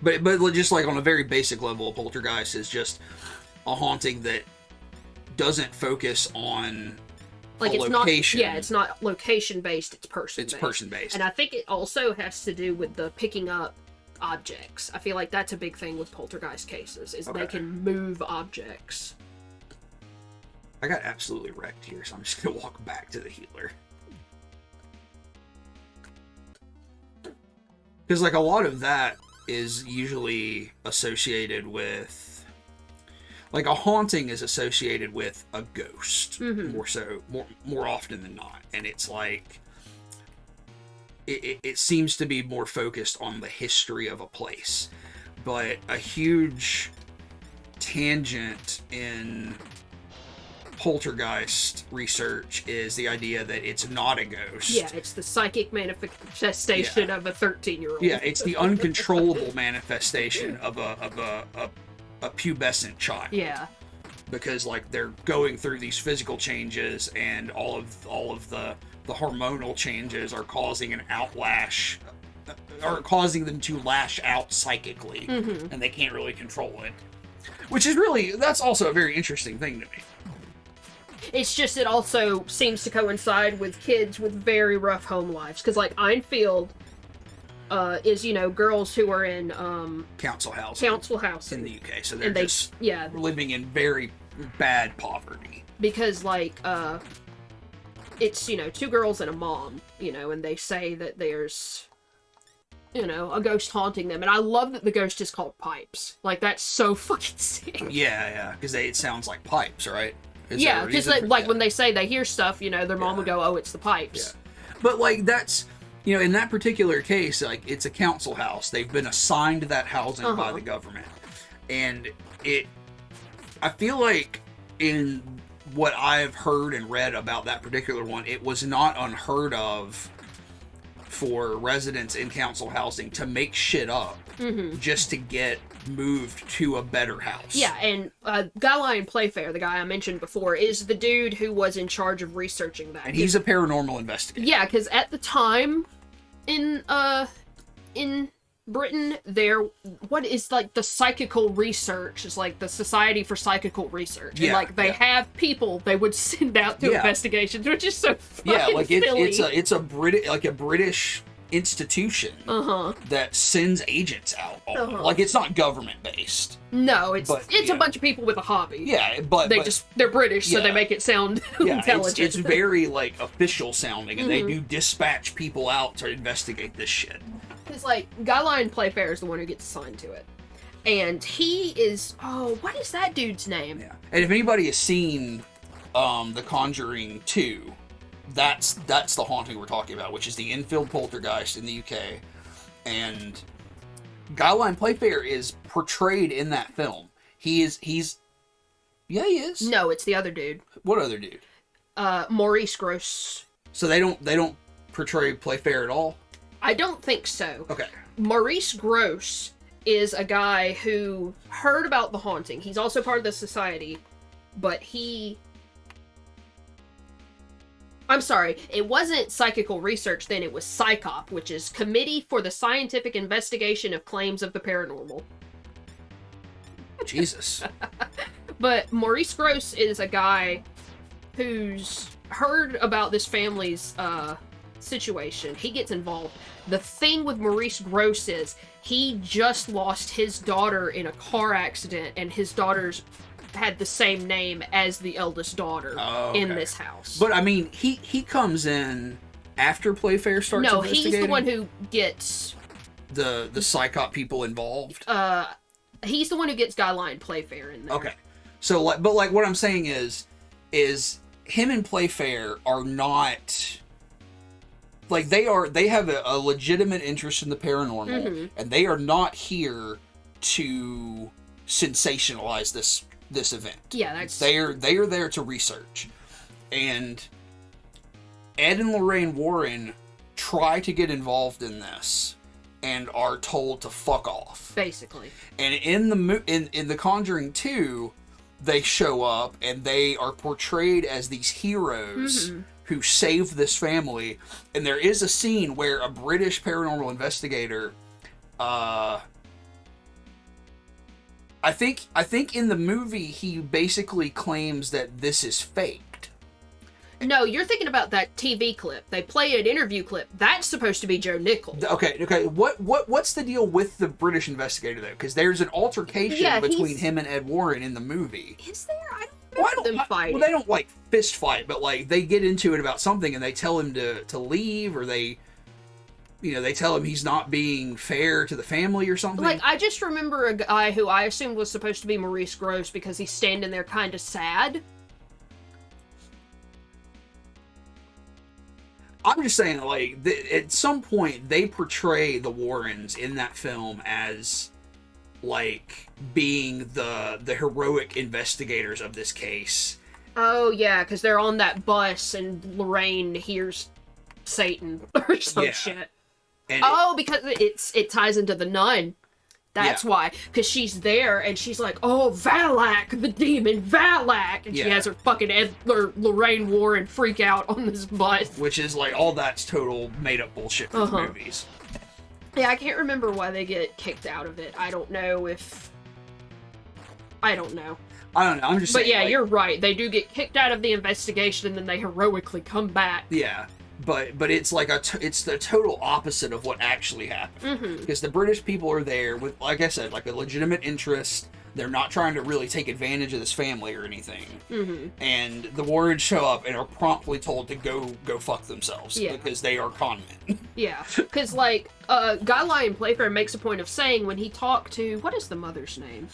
But just like on a very basic level, a poltergeist is just a haunting that doesn't focus on Like, a it's location. not, yeah, it's not location-based, it's person-based. It's person-based. And I think it also has to do with the picking up objects. I feel like that's a big thing with poltergeist cases, is they can move objects. I got absolutely wrecked here, so I'm just gonna walk back to the healer. Because, like, a lot of that is usually associated with, like, a haunting is associated with a ghost, more often than not, and it's like it seems to be more focused on the history of a place, but a huge tangent in poltergeist research is the idea that it's not a ghost. Yeah, it's the psychic manifestation of a 13-year-old. Yeah, it's the uncontrollable manifestation of a pubescent child. Yeah. Because, like, they're going through these physical changes, and all of the hormonal changes are causing an outlash, or causing them to lash out psychically, and they can't really control it. Which is really, that's also a very interesting thing to me. It's just, it also seems to coincide with kids with very rough home lives. Because, like, Enfield is, you know, girls who are in Council housing in the UK. So they're just living in very bad poverty. Because, like, it's, you know, two girls and a mom, you know, and they say that there's, you know, a ghost haunting them. And I love that the ghost is called Pipes. Like, that's so fucking sick. Yeah, because it sounds like pipes, right? Yeah, because like when they say they hear stuff, you know, their mom would go, "Oh, it's the pipes." Yeah. But, like, that's, you know, in that particular case, like, it's a council house. They've been assigned that housing by the government, and I feel like in what I've heard and read about that particular one, it was not unheard of for residents in council housing to make shit up just to get moved to a better house. Yeah, and Guy Playfair, the guy I mentioned before, is the dude who was in charge of researching that. And he's a paranormal investigator. Yeah, because at the time in Britain, what is, like, the psychical research is, like, the Society for Psychical Research. And, like, they have people they would send out to investigations, which is so fucking silly. It's a British institution Uh-huh. that sends agents out. Like, it's not government based. No, it's yeah. a bunch of people with a hobby. Yeah, but They're British, so yeah. they make it sound yeah, intelligent. it's very like official sounding, and they do dispatch people out to investigate this shit. Because, like, Guy Lyon Playfair is the one who gets assigned to it. And he is... Oh, what is that dude's name? Yeah. And if anybody has seen The Conjuring 2, that's the haunting we're talking about, which is the Enfield poltergeist in the UK. And Guy Lyon Playfair is portrayed in that film. He's... Yeah, he is. No, it's the other dude. What other dude? Maurice Grosse. So they don't portray Playfair at all? I don't think so. Okay. Maurice Grosse is a guy who heard about the haunting. He's also part of the society, but I'm sorry, it wasn't Psychical Research then, it was PSYCOP, which is Committee for the Scientific Investigation of Claims of the Paranormal. Jesus. But Maurice Grosse is a guy who's heard about this family's situation. He gets involved. The thing with Maurice Grosse is he just lost his daughter in a car accident, and his daughter's had the same name as the eldest daughter in this house. But I mean, he comes in after Playfair starts investigating? No, he's the one who gets the PSYCOP people involved. He's the one who gets Guy Lyon Playfair in there. Okay. So like, but like what I'm saying is him and Playfair are not like they have a legitimate interest in the paranormal, and they are not here to sensationalize this event. Yeah, that's... They are there to research. And Ed and Lorraine Warren try to get involved in this and are told to fuck off. Basically. And in the Conjuring 2, they show up and they are portrayed as these heroes who save this family. And there is a scene where a British paranormal investigator, I think in the movie he basically claims that this is faked. No, you're thinking about that TV clip. They play an interview clip. That's supposed to be Joe Nichols. Okay. What's the deal with the British investigator though? Because there's an altercation between him and Ed Warren in the movie. Is there? I don't remember them fighting. Well, they don't like fist fight, but like they get into it about something and they tell him to leave, or they tell him he's not being fair to the family or something. Like, I just remember a guy who I assumed was supposed to be Maurice Grosse because he's standing there kind of sad. I'm just saying, like, at some point, they portray the Warrens in that film as, like, being the heroic investigators of this case. Oh, yeah, because they're on that bus and Lorraine hears Satan or some shit. And because it ties into the nun. That's why. Because she's there, and she's like, oh, Valak, the demon, Valak! And she has her fucking Lorraine Warren freak out on this bus. Which is, like, all that's total made-up bullshit for the movies. Yeah, I can't remember why they get kicked out of it. I don't know. I don't know. I'm just saying. But yeah, like, you're right. They do get kicked out of the investigation, and then they heroically come back. Yeah. But it's like it's the total opposite of what actually happened. Because the British people are there with, like I said, like a legitimate interest. They're not trying to really take advantage of this family or anything. And the Warrens show up and are promptly told to go fuck themselves because they are con men. Yeah, because like Guy Lyon Playfair makes a point of saying when he talked to, what is the mother's name?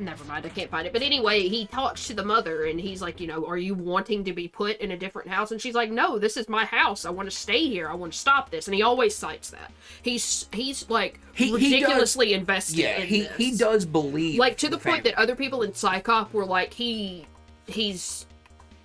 Never mind, I can't find it. But anyway, he talks to the mother, and he's like, are you wanting to be put in a different house? And she's like, no, this is my house. I want to stay here. I want to stop this. And he always cites that. He's like, ridiculously invested in this. He does believe. Like, to the point that other people in PSYCOP were like, he's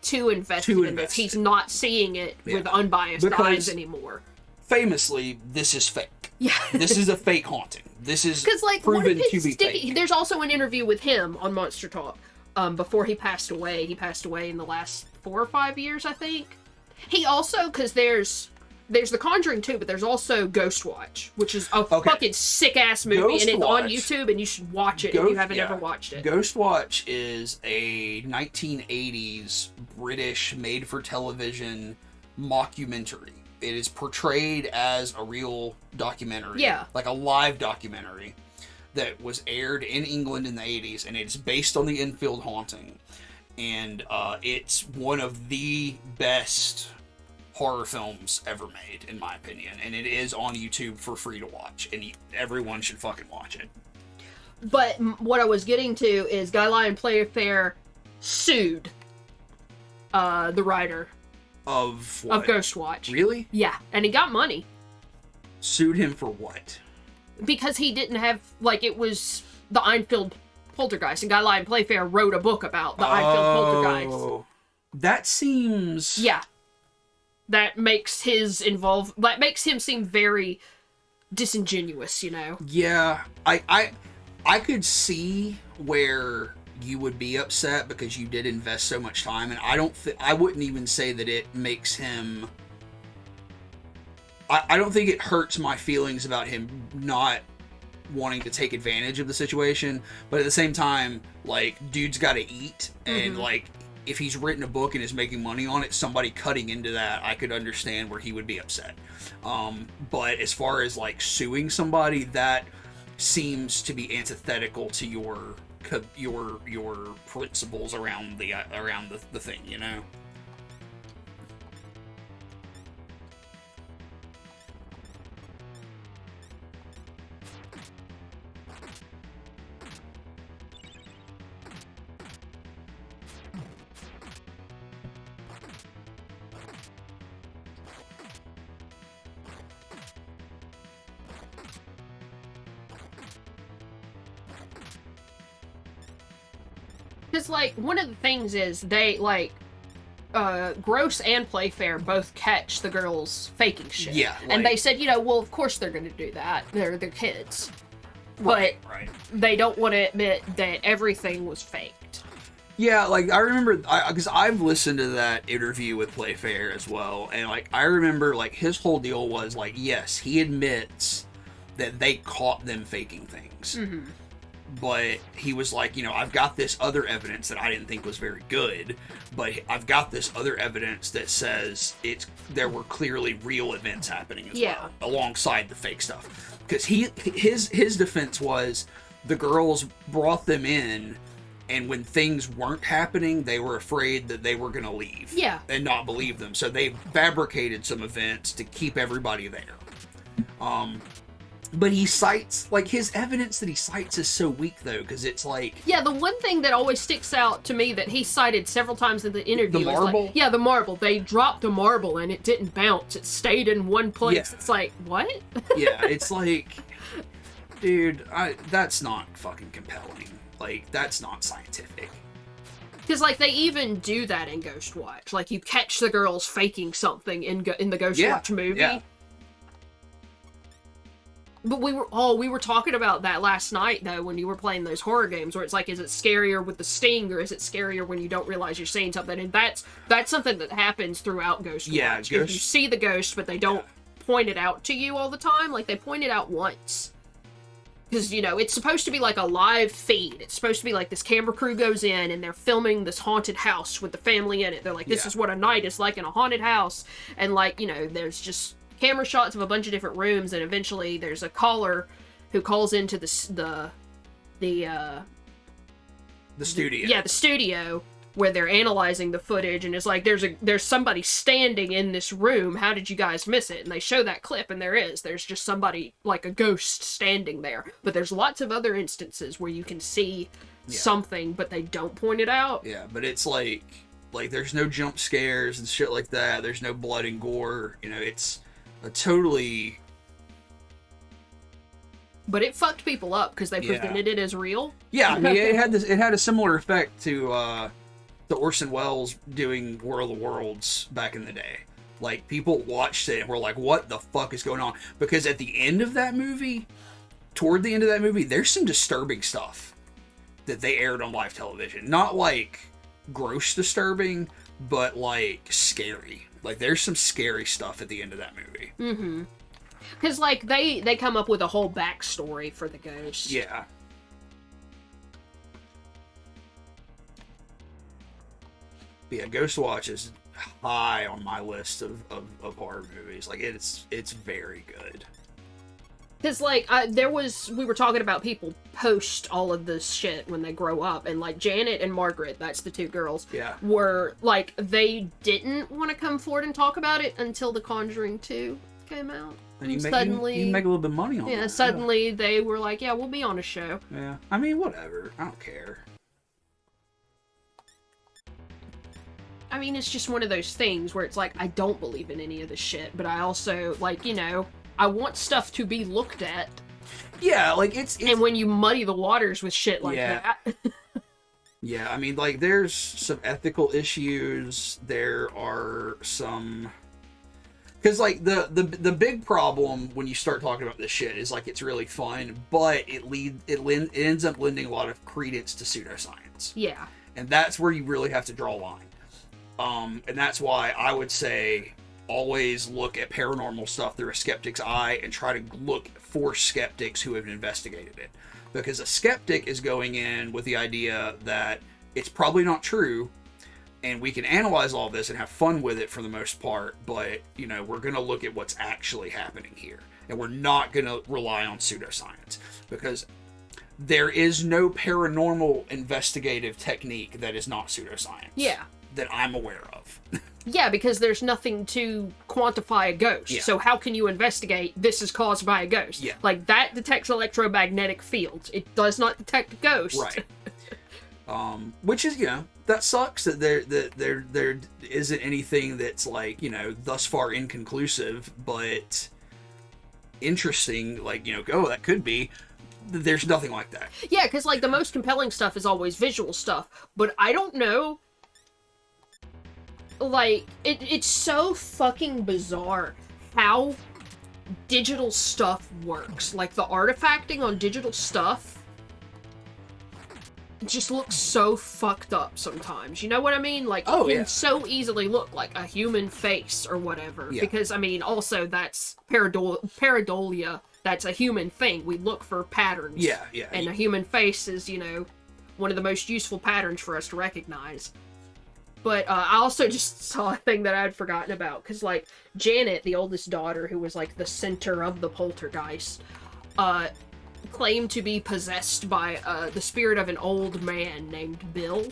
too invested in this. He's not seeing it with unbiased eyes anymore. Famously, this is fake. Yeah. This is a fake haunting. This is like, proven to be fake. There's also an interview with him on Monster Talk before he passed away. He passed away in the last 4 or 5 years, I think. He also, because there's there's The Conjuring 2, but there's also Ghostwatch, which is a fucking sick-ass movie, and it's on YouTube, and you should watch it if you haven't ever watched it. Ghostwatch is a 1980s British made-for-television mockumentary. It is portrayed as a real documentary. Yeah. Like a live documentary that was aired in England in the 80s, and it's based on the Enfield haunting. And it's one of the best horror films ever made, in my opinion. And it is on YouTube for free to watch, and everyone should fucking watch it. But what I was getting to is Guy Lyon Playfair sued the writer Of what? of Ghostwatch. Really? Yeah, and he got money. Sued him for what? Because he didn't have, like, it was the Enfield Poltergeist, and Guy Lyon Playfair wrote a book about the Enfield Poltergeist. That seems... Yeah. That makes him seem very disingenuous, you know? Yeah, I could see where you would be upset because you did invest so much time, and I wouldn't even say that it makes him... I don't think it hurts my feelings about him not wanting to take advantage of the situation, but at the same time, like, dude's gotta eat, and like, if he's written a book and is making money on it, somebody cutting into that, I could understand where he would be upset. But as far as like suing somebody, that seems to be antithetical to your principles around the thing, you know? Because, like, one of the things is they, like, Gross and Playfair both catch the girls faking shit. Yeah. And they said, you know, well, of course they're going to do that. They're kids. Right. They don't want to admit that everything was faked. Yeah, like, I remember, because I've listened to that interview with Playfair as well, and, like, I remember, like, his whole deal was, like, yes, he admits that they caught them faking things. Mm-hmm. But he was like, you know, I've got this other evidence that I didn't think was very good, but I've got this other evidence that says there were clearly real events happening as well, alongside the fake stuff. Because his defense was the girls brought them in, and when things weren't happening, they were afraid that they were going to leave. Yeah. And not believe them. So they fabricated some events to keep everybody there. But he cites, like, his evidence that he cites is so weak, though, because it's like... Yeah, the one thing that always sticks out to me that he cited several times in the interview The marble? is, like, yeah, the marble. They dropped a marble and it didn't bounce. It stayed in one place. Yeah. It's like, what? Yeah, it's like... Dude, that's not fucking compelling. Like, that's not scientific. Because, like, they even do that in Ghostwatch. Like, you catch the girls faking something in the Ghostwatch movie. Yeah. But we were talking about that last night, though, when you were playing those horror games, where it's like, is it scarier with the sting, or is it scarier when you don't realize you're seeing something? And that's something that happens throughout Ghostwatch. Yeah, If you see the ghost, but they don't point it out to you all the time. Like, they point it out once. Because, you know, it's supposed to be like a live feed. It's supposed to be like this camera crew goes in, and they're filming this haunted house with the family in it. They're like, this is what a night is like in a haunted house. And, like, you know, there's just camera shots of a bunch of different rooms, and eventually there's a caller who calls into the studio. Yeah, the studio where they're analyzing the footage, and it's like, there's somebody standing in this room. How did you guys miss it? And they show that clip, and there's just somebody, like a ghost, standing there. But there's lots of other instances where you can see something, but they don't point it out. Yeah, but it's like there's no jump scares and shit like that. There's no blood and gore. You know, it's a totally... But it fucked people up because they presented it as real. Yeah, I mean, it had a similar effect to the Orson Welles doing War of the Worlds back in the day. Like, people watched it and were like, what the fuck is going on? Because at the end of that movie, toward the end of that movie, there's some disturbing stuff that they aired on live television. Not like gross disturbing, but like scary. Like there's some scary stuff at the end of that movie. Mm-hmm. Because like they come up with a whole backstory for the ghost. Yeah. But yeah, Ghostwatch is high on my list of horror movies. Like it's very good. Because, like, we were talking about people post all of this shit when they grow up, and, like, Janet and Margaret, that's the two girls, Yeah. were, like, they didn't want to come forward and talk about it until The Conjuring 2 came out. And you suddenly, you make a little bit of money on that. Yeah, suddenly they were like, yeah, we'll be on a show. Yeah. I mean, whatever. I don't care. I mean, it's just one of those things where it's like, I don't believe in any of this shit, but I also, like, you know, I want stuff to be looked at. Yeah, like it's and when you muddy the waters with shit like that. Yeah, I mean, like there's some ethical issues. There are some, because like the big problem when you start talking about this shit is like it's really fun, but it ends up lending a lot of credence to pseudoscience. Yeah, and that's where you really have to draw a line. And that's why I would say always look at paranormal stuff through a skeptic's eye and try to look for skeptics who have investigated it. Because a skeptic is going in with the idea that it's probably not true, and we can analyze all this and have fun with it for the most part, but, you know, we're going to look at what's actually happening here. And we're not going to rely on pseudoscience. Because there is no paranormal investigative technique that is not pseudoscience. Yeah. That I'm aware of. Yeah, because there's nothing to quantify a ghost. Yeah. So how can you investigate this is caused by a ghost? Yeah. Like, that detects electromagnetic fields. It does not detect a ghost. Right. Which is, you know, that sucks that there isn't anything that's, like, you know, thus far inconclusive, but interesting, like, you know, oh, that could be. There's nothing like that. Yeah, because, like, the most compelling stuff is always visual stuff, but I don't know. Like, it's so fucking bizarre how digital stuff works. Like, the artifacting on digital stuff just looks so fucked up sometimes. You know what I mean? Like, it can so easily look like a human face or whatever. Yeah. Because, I mean, also, that's pareidolia. That's a human thing. We look for patterns. Yeah, yeah. And a human face is, you know, one of the most useful patterns for us to recognize. But I also just saw a thing that I had forgotten about, because, like, Janet, the oldest daughter, who was, like, the center of the poltergeist, claimed to be possessed by the spirit of an old man named Bill.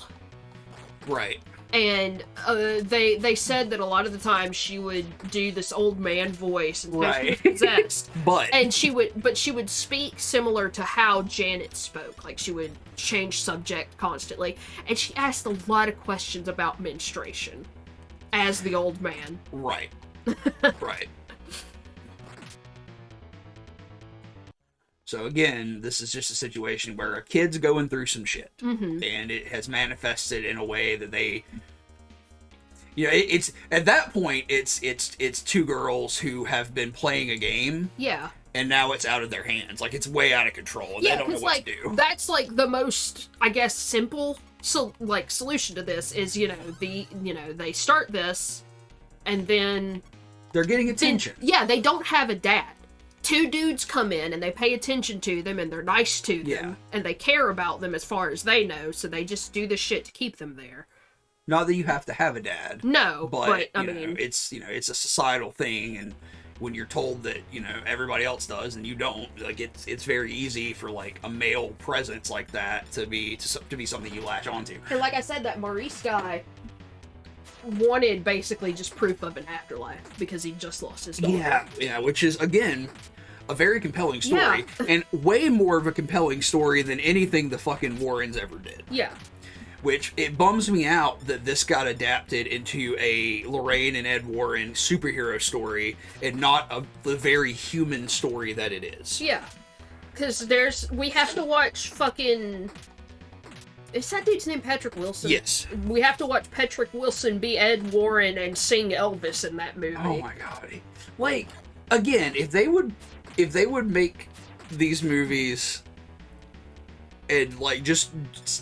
Right. And they said that a lot of the time she would do this old man voice and right. possessed. but she would speak similar to how Janet spoke. Like, she would change subject constantly. And she asked a lot of questions about menstruation as the old man. Right. Right. So again, this is just a situation where a kid's going through some shit, mm-hmm. and it has manifested in a way that they, you know, it's at that point it's two girls who have been playing a game, yeah, and now it's out of their hands, like it's way out of control, and they don't know what to do. That's like the most, I guess, simple solution to this is, you know, they start this, and then they're getting attention. They don't have a dad. Two dudes come in and they pay attention to them and they're nice to them and they care about them as far as they know, so they just do the shit to keep them there. Not that you have to have a dad. No, but I mean, it's a societal thing, and when you're told that, you know, everybody else does and you don't, like it's very easy for like a male presence like that to be something you latch onto. And like I said, that Maurice guy wanted basically just proof of an afterlife because he just lost his daughter. Yeah, which is again a very compelling story, and way more of a compelling story than anything the fucking Warrens ever did. Yeah. Which, it bums me out that this got adapted into a Lorraine and Ed Warren superhero story and not the very human story that it is. Yeah. Because we have to watch fucking... Is that dude's name Patrick Wilson? Yes. We have to watch Patrick Wilson be Ed Warren and sing Elvis in that movie. Oh my god. Like, again, if they would make these movies and like just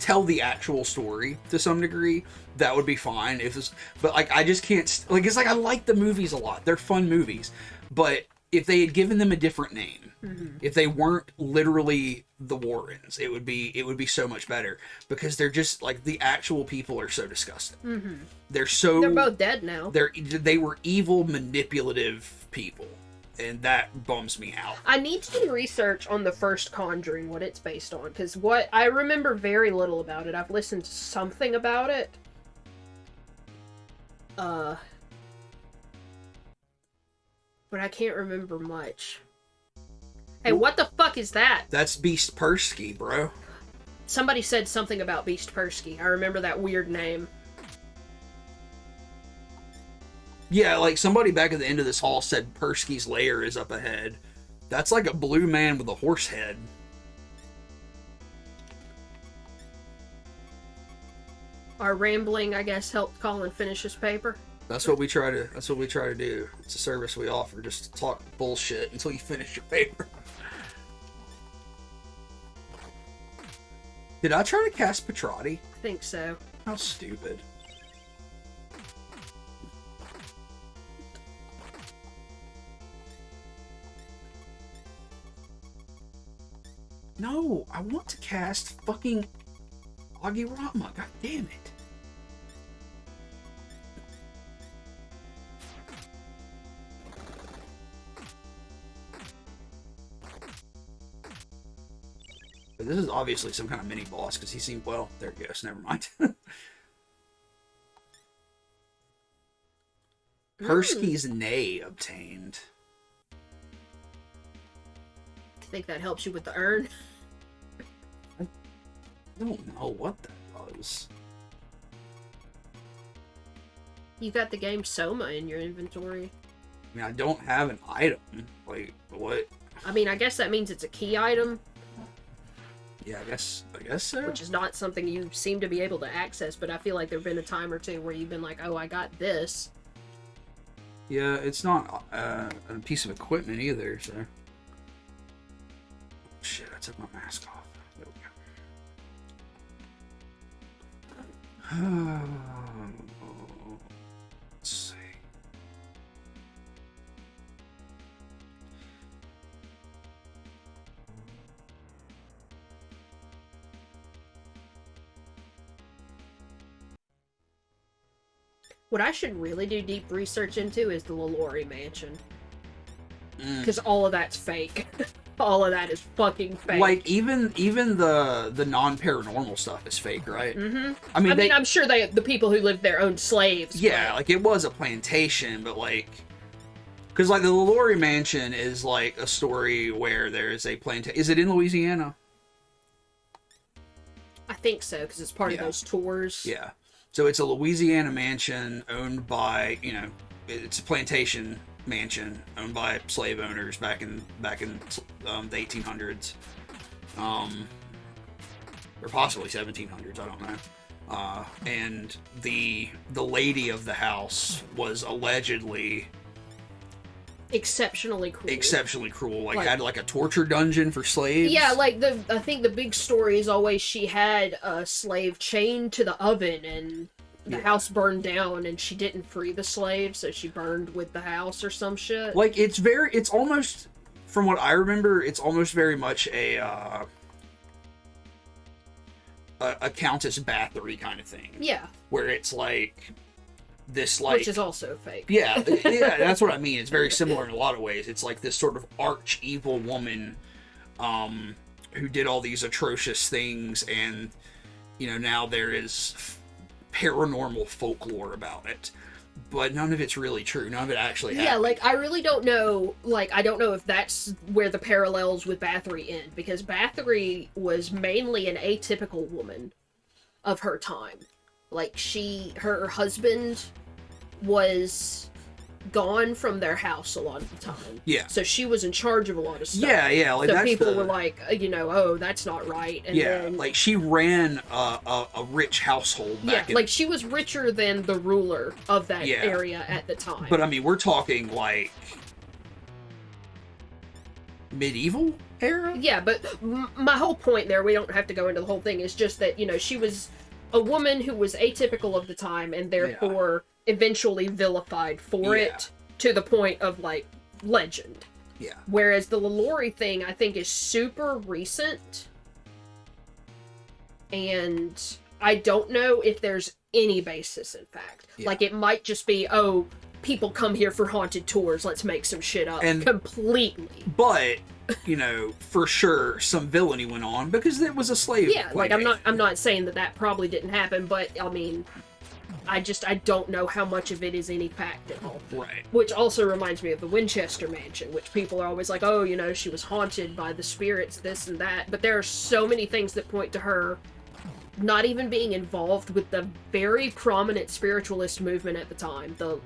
tell the actual story to some degree, that would be fine. If this, but like I just can't like it's like I like the movies a lot. They're fun movies, but if they had given them a different name, if they weren't literally the Warrens, it would be so much better, because they're just like the actual people are so disgusting. They're both dead now. They were evil, manipulative people. And that bums me out. I need to do research on the first Conjuring, what it's based on, because what I remember very little about it. I've listened to something about it. But I can't remember much. Hey, what the fuck is that? That's Beast Persky, bro. Somebody said something about Beast Persky. I remember that weird name. Yeah, like somebody back at the end of this hall said Persky's lair is up ahead. That's like a blue man with a horse head. Our rambling, I guess, helped Colin finish his paper. That's what we try to do. It's a service we offer, just to talk bullshit until you finish your paper. Did I try to cast Petrati? I think so. How stupid. No, I want to cast fucking Agirama. God damn it. But this is obviously some kind of mini boss, because he seemed, well, there it goes, never mind. Persky's Nay obtained. I think that helps you with the urn. I don't know what that was. You got the game Soma in your inventory. I mean, I don't have an item. Like, what? I mean, I guess that means it's a key item. Yeah, I guess so. Which is not something you seem to be able to access, but I feel like there have been a time or two where you've been like, oh, I got this. Yeah, it's not a piece of equipment either, so... Shit, I took my mask off. There we go. Let's see. What I should really do deep research into is the Lalaurie Mansion. Because all of that's fake. All of that is fucking fake. Like, even the non-paranormal stuff is fake, right? Mm-hmm. I mean, I'm sure the people who lived there owned slaves. Yeah, but... like, it was a plantation, but, like... Because, like, the Lalaurie Mansion is, like, a story where there's a plantation... Is it in Louisiana? I think so, because it's part of those tours. Yeah. So it's a Louisiana mansion owned by, you know, it's a plantation mansion owned by slave owners back in the 1800s, or possibly 1700s. I don't know. And the lady of the house was allegedly exceptionally cruel. Like had like a torture dungeon for slaves. Yeah, like I think the big story is always she had a slave chained to the oven and the house burned down and she didn't free the slave, so she burned with the house or some shit. Like it's almost, from what I remember, it's almost very much a Countess Bathory kind of thing. Yeah. Where it's like this, like, which is also fake. Yeah, yeah, that's what I mean. It's very similar in a lot of ways. It's like this sort of arch evil woman, who did all these atrocious things, and you know, now there is paranormal folklore about it, but none of it's really true. None of it actually happened. Yeah, like I really don't know. Like I don't know if that's where the parallels with Bathory end, because Bathory was mainly an atypical woman of her time. Like her husband was gone from their house a lot of the time. Yeah. So she was in charge of a lot of stuff. Yeah. Like, so people were like, you know, oh, that's not right. And then, like she ran a rich household back like she was richer than the ruler of that area at the time. But I mean, we're talking like medieval era. Yeah, but my whole point there, we don't have to go into the whole thing, is just that, you know, she was a woman who was atypical of the time and therefore eventually vilified for it to the point of, like, legend. Yeah. Whereas the Lalaurie thing, I think, is super recent. And I don't know if there's any basis, in fact. Yeah. Like, it might just be, oh, people come here for haunted tours, let's make some shit up. And, completely. But, you know, for sure, some villainy went on because it was a slave. Yeah, like, I'm not saying that probably didn't happen, but, I mean, I don't know how much of it is any fact at all. Right. Which also reminds me of the Winchester Mansion, which people are always like, oh, you know, she was haunted by the spirits, this and that. But there are so many things that point to her not even being involved with the very prominent spiritualist movement at the time, the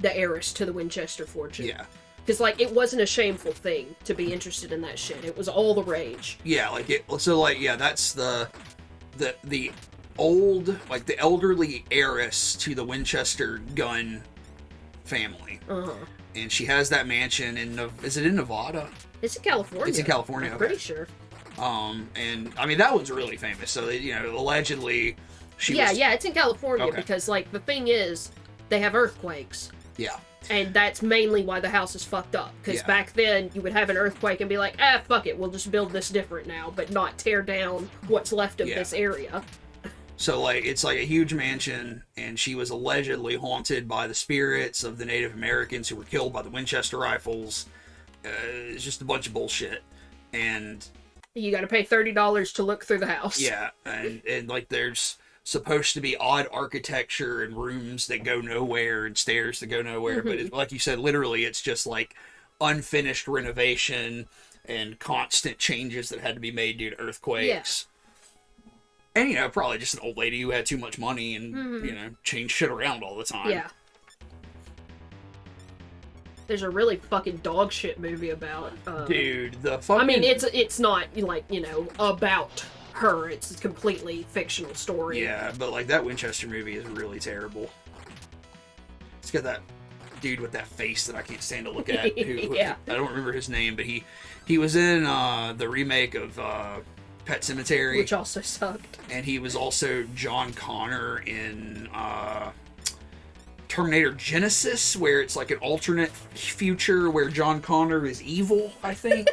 heiress to the Winchester fortune. Yeah. Because, like, it wasn't a shameful thing to be interested in that shit. It was all the rage. Yeah, like, that's the old, like, the elderly heiress to the Winchester gun family. Uh-huh. And she has that mansion is it in Nevada? It's in California. It's in California, I'm okay. pretty sure. And, I mean, that one's really famous. So, you know, allegedly, Yeah, it's in California Okay. because, like, the thing is, they have earthquakes. Yeah. And that's mainly why the house is fucked up. Because Yeah. back then, you would have an earthquake and be like, fuck it, we'll just build this different now, but not tear down what's left of this area. So, like, it's like a huge mansion, and she was allegedly haunted by the spirits of the Native Americans who were killed by the Winchester rifles. It's just a bunch of bullshit. And You gotta pay $30 to look through the house. yeah, and like, there's supposed to be odd architecture and rooms that go nowhere and stairs that go nowhere, but like you said, literally, it's just like unfinished renovation and constant changes that had to be made due to earthquakes. And, you know, probably just an old lady who had too much money and, you know, changed shit around all the time. Yeah. There's a really fucking dog shit movie about... Dude, the fucking... I mean, it's not, like, you know, about her. It's a completely fictional story. Yeah, but, like, that Winchester movie is really terrible. It's got that dude with that face that I can't stand to look at. Who, Yeah. I don't remember his name, but he was in the remake of Pet Sematary. Which also sucked. And he was also John Connor in Terminator Genesis, where it's like an alternate future where John Connor is evil, I think.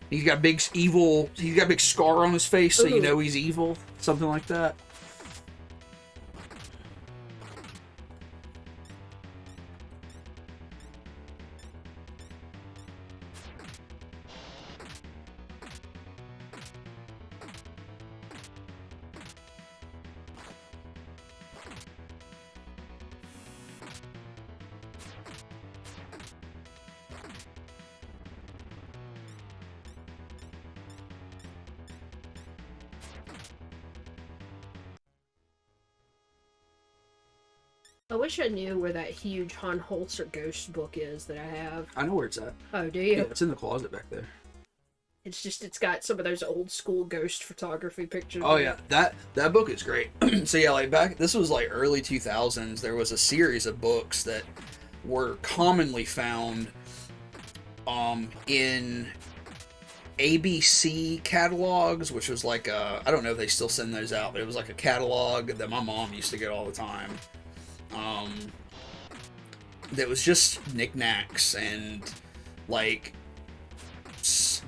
He's got big scar on his face, so you know he's evil. Something like that. I wish I knew where that huge Han Holzer ghost book is that I have. I know where it's at. Oh, do you? Yeah, it's in the closet back there. It's got some of those old school ghost photography pictures. Oh in yeah, it. that book is great. So yeah, like this was like early 2000s. There was a series of books that were commonly found in ABC catalogs, which was like I don't know if they still send those out, but it was like a catalog that my mom used to get all the time. That was just knickknacks and like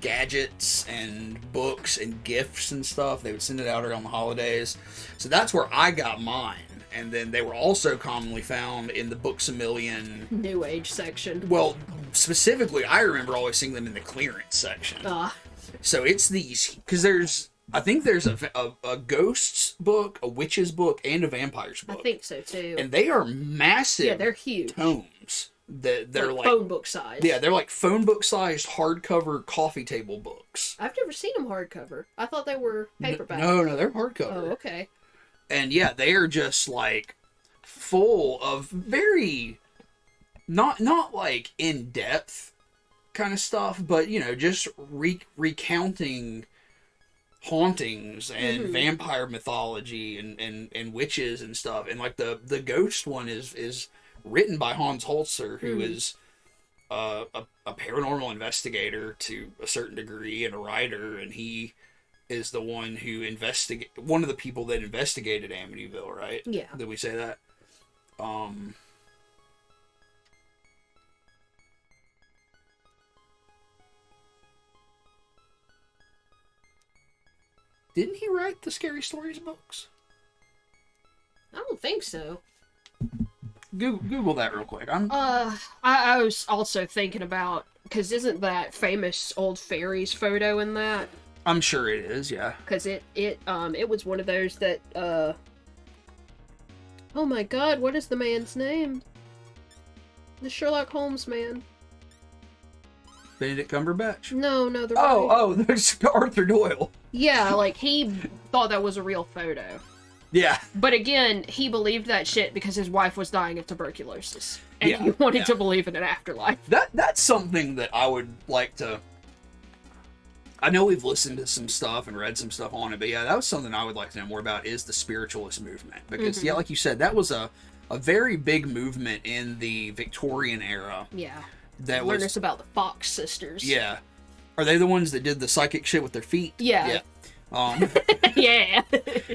gadgets and books and gifts and stuff. They would send it out around the holidays. So that's where I got mine. And then they were also commonly found in the Books A Million New Age section. Well, specifically, I remember always seeing them in the clearance section. So it's these, because I think there's a ghosts book, a witches book, and a vampires book. I think so too. And they are massive. Yeah, they're huge. Tomes. They're like phone book size. Yeah, they're like phone book sized hardcover coffee table books. I've never seen them hardcover. I thought they were paperback. No, they're hardcover. Oh, okay. And yeah, they are just like full of very not like in depth kind of stuff, but you know, just recounting hauntings and vampire mythology and witches and stuff. And like the ghost one is written by Hans Holzer, who is a paranormal investigator to a certain degree and a writer, and he is the one who one of the people that investigated Amityville, right? Yeah. Did we say that? Didn't he write the Scary Stories books? I don't think so. Google that real quick. I was also thinking about, because isn't that famous old fairies photo in that? I'm sure it is, yeah. Because it was one of those that, oh my god, what is the man's name? The Sherlock Holmes man. Benedict Cumberbatch? No, the There's Arthur Doyle. Yeah, like, he thought that was a real photo. Yeah. But again, he believed that shit because his wife was dying of tuberculosis. And he wanted to believe in an afterlife. That's something that I would like to... I know we've listened to some stuff and read some stuff on it, but yeah, that was something I would like to know more about, is the spiritualist movement. Because, yeah, like you said, that was a very big movement in the Victorian era. Yeah. That Learn us about the Fox sisters. Yeah. Are they the ones that did the psychic shit with their feet? Yeah. Yeah. Yeah.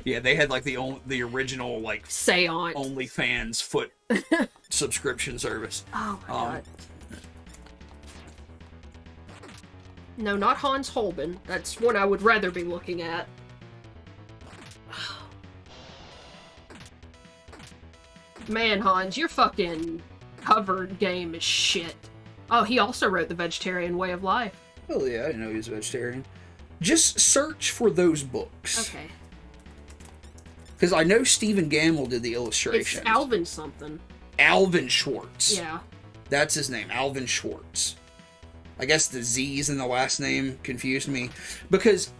Yeah, they had like the original like Seance. OnlyFans foot subscription service. Oh my god. No, not Hans Holbein. That's one I would rather be looking at. Man, Hans, your fucking covered game is shit. Oh, he also wrote The Vegetarian Way of Life. Oh yeah, I didn't know he was a vegetarian. Just search for those books. Okay. Because I know Stephen Gamble did the illustrations. It's Alvin something. Alvin Schwartz. Yeah. That's his name, Alvin Schwartz. I guess the Z's in the last name confused me. Because,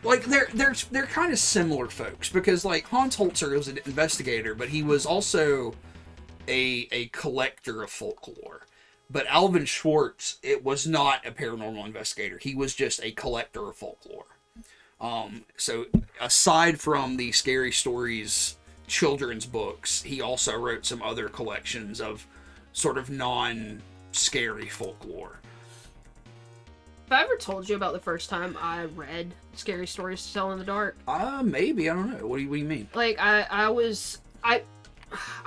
like, they're kind of similar folks. Because, like, Hans Holzer was an investigator, but he was also a collector of folklore. But Alvin Schwartz, it was not a paranormal investigator. He was just a collector of folklore. So aside from the Scary Stories children's books, he also wrote some other collections of sort of non-scary folklore. Have I ever told you about the first time I read Scary Stories to Tell in the Dark? Maybe. I don't know. What do you mean? Like, I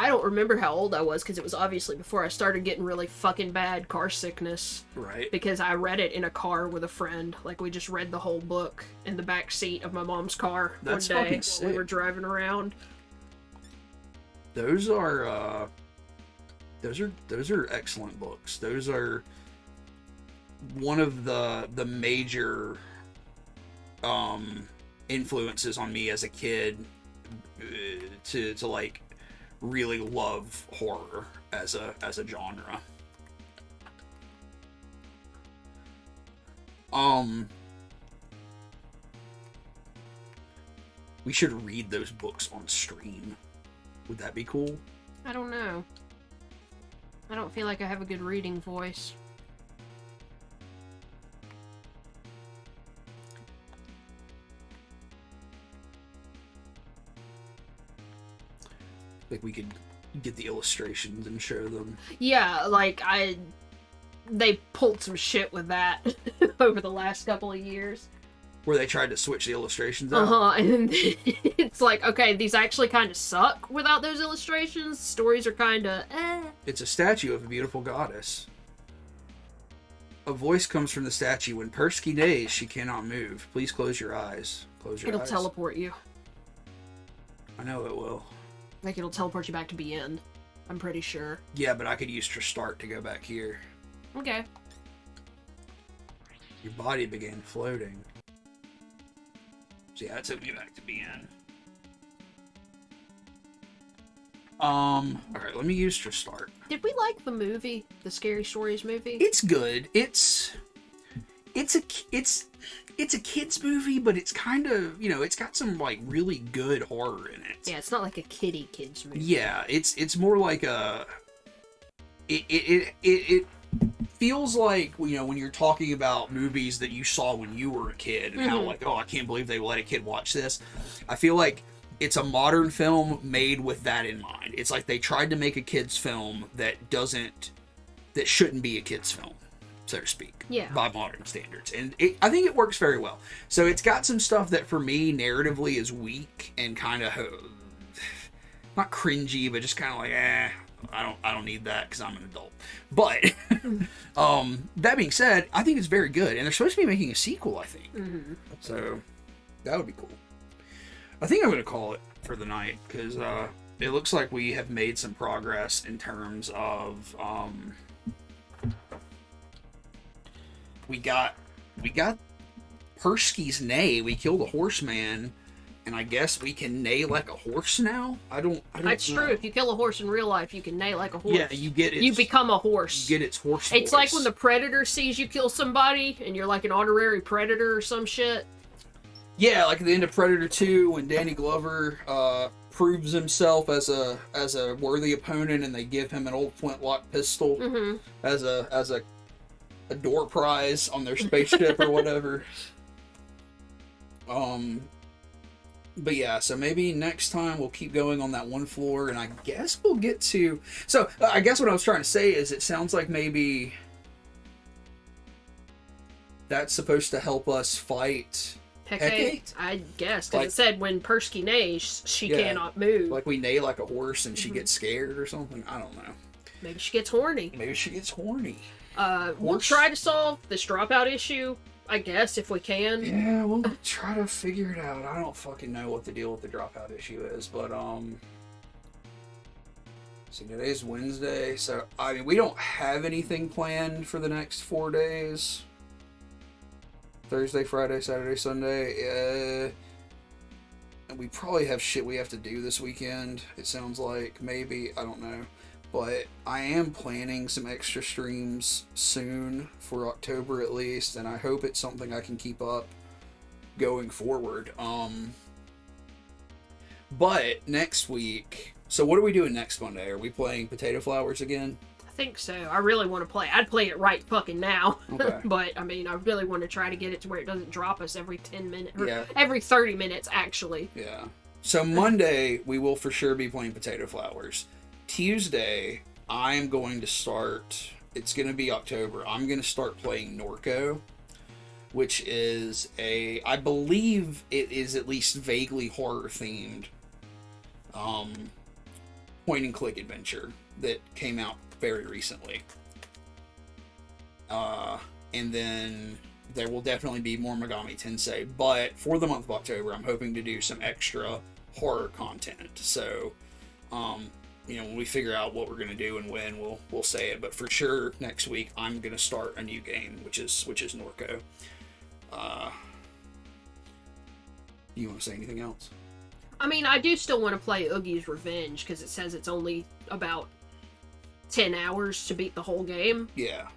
don't remember how old I was, because it was obviously before I started getting really fucking bad car sickness. Right. Because I read it in a car with a friend. Like, we just read the whole book in the back seat of my mom's car one day when we were driving around. Those are excellent books. Those are one of the major influences on me as a kid to like really love horror as a genre. We should read those books on stream. Would that be cool? I don't know. I don't feel like I have a good reading voice. Like, we could get the illustrations and show them. Yeah, like, they pulled some shit with that over the last couple of years. Where they tried to switch the illustrations out. And it's like, okay, these actually kind of suck without those illustrations. Stories are kind of, It's a statue of a beautiful goddess. A voice comes from the statue. When Persky neighs, she cannot move. Please close your eyes. Close your eyes. It'll teleport you. I know it will. Like, it'll teleport you back to BN. I'm pretty sure. Yeah, but I could use Tristart to go back here. Okay. Your body began floating. So yeah, that took me back to BN. Alright, let me use Tristart. Did we like the movie? The Scary Stories movie? It's good. It's a kid's movie, but it's kind of, it's got some like really good horror in it. Yeah, it's not like a kids movie. Yeah, it's more like it feels like, when you're talking about movies that you saw when you were a kid and how like, oh, I can't believe they let a kid watch this. I feel like it's a modern film made with that in mind. It's like they tried to make a kid's film that that shouldn't be a kid's film, so to speak, Yeah. by modern standards. And I think it works very well. So it's got some stuff that for me narratively is weak and kind of not cringy, but just kind of like, I don't need that because I'm an adult. But that being said, I think it's very good, and they're supposed to be making a sequel, I think. Mm-hmm. So that would be cool. I think I'm going to call it for the night because it looks like we have made some progress in terms of we got Persky's neigh. We killed a horseman, and I guess we can neigh like a horse now. I don't That's know. true. If you kill a horse in real life, you can neigh like a horse. Yeah, you get it. You become a horse. You get its horse. It's voice. like when the predator sees you kill somebody, and you're like an honorary predator or some shit. Yeah, like at the end of Predator 2 when Danny Glover proves himself as a worthy opponent, and they give him an old flintlock pistol Mm-hmm. as a door prize on their spaceship or whatever. But yeah, so maybe next time we'll keep going on that one floor, and I guess we'll get to. So I guess what I was trying to say is, it sounds like maybe that's supposed to help us fight. Hecate? I guess, because Like- it said when Persky neighs, she Yeah. cannot move. Like we neigh like a horse and she gets scared or something. I don't know. Maybe she gets horny. Maybe she gets horny. We'll Horse? try to solve this dropout issue, I guess, if we can. Yeah, we'll try to figure it out. I don't fucking know what the deal with the dropout issue is, but see, today's Wednesday, so I mean we don't have anything planned for the next 4 days. Thursday, Friday, Saturday, Sunday. And we probably have shit we have to do this weekend. It sounds like maybe, I don't know. But I am planning some extra streams soon for October at least, and I hope it's something I can keep up going forward. But next week, so what are we doing next Monday? Are we playing Potato Flowers again? I think so. I really want to play. I'd play it right fucking now. Okay. But, I mean, I really want to try to get it to where it doesn't drop us every 10 minutes. Or Yeah. every 30 minutes, actually. Yeah. So Monday, we will for sure be playing Potato Flowers. Tuesday, I'm going to start, it's going to be October, I'm going to start playing Norco, which is I believe it is at least vaguely horror themed, point and click adventure that came out very recently. And then there will definitely be more Megami Tensei, but for the month of October, I'm hoping to do some extra horror content. So, when we figure out what we're gonna do and when, we'll say it. But for sure, next week I'm gonna start a new game, which is Norco. You want to say anything else? I mean, I do still want to play Oogie's Revenge, because it says it's only about 10 hours to beat the whole game. Yeah.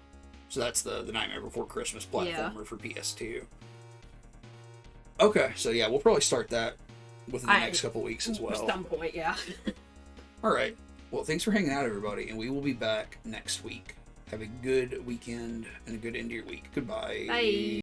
So that's the Nightmare Before Christmas platformer Yeah. for PS2. Okay, so yeah, we'll probably start that within the next couple weeks as well. At some point, yeah. All right. Well, thanks for hanging out, everybody, and we will be back next week. Have a good weekend and a good end of your week. Goodbye. Bye.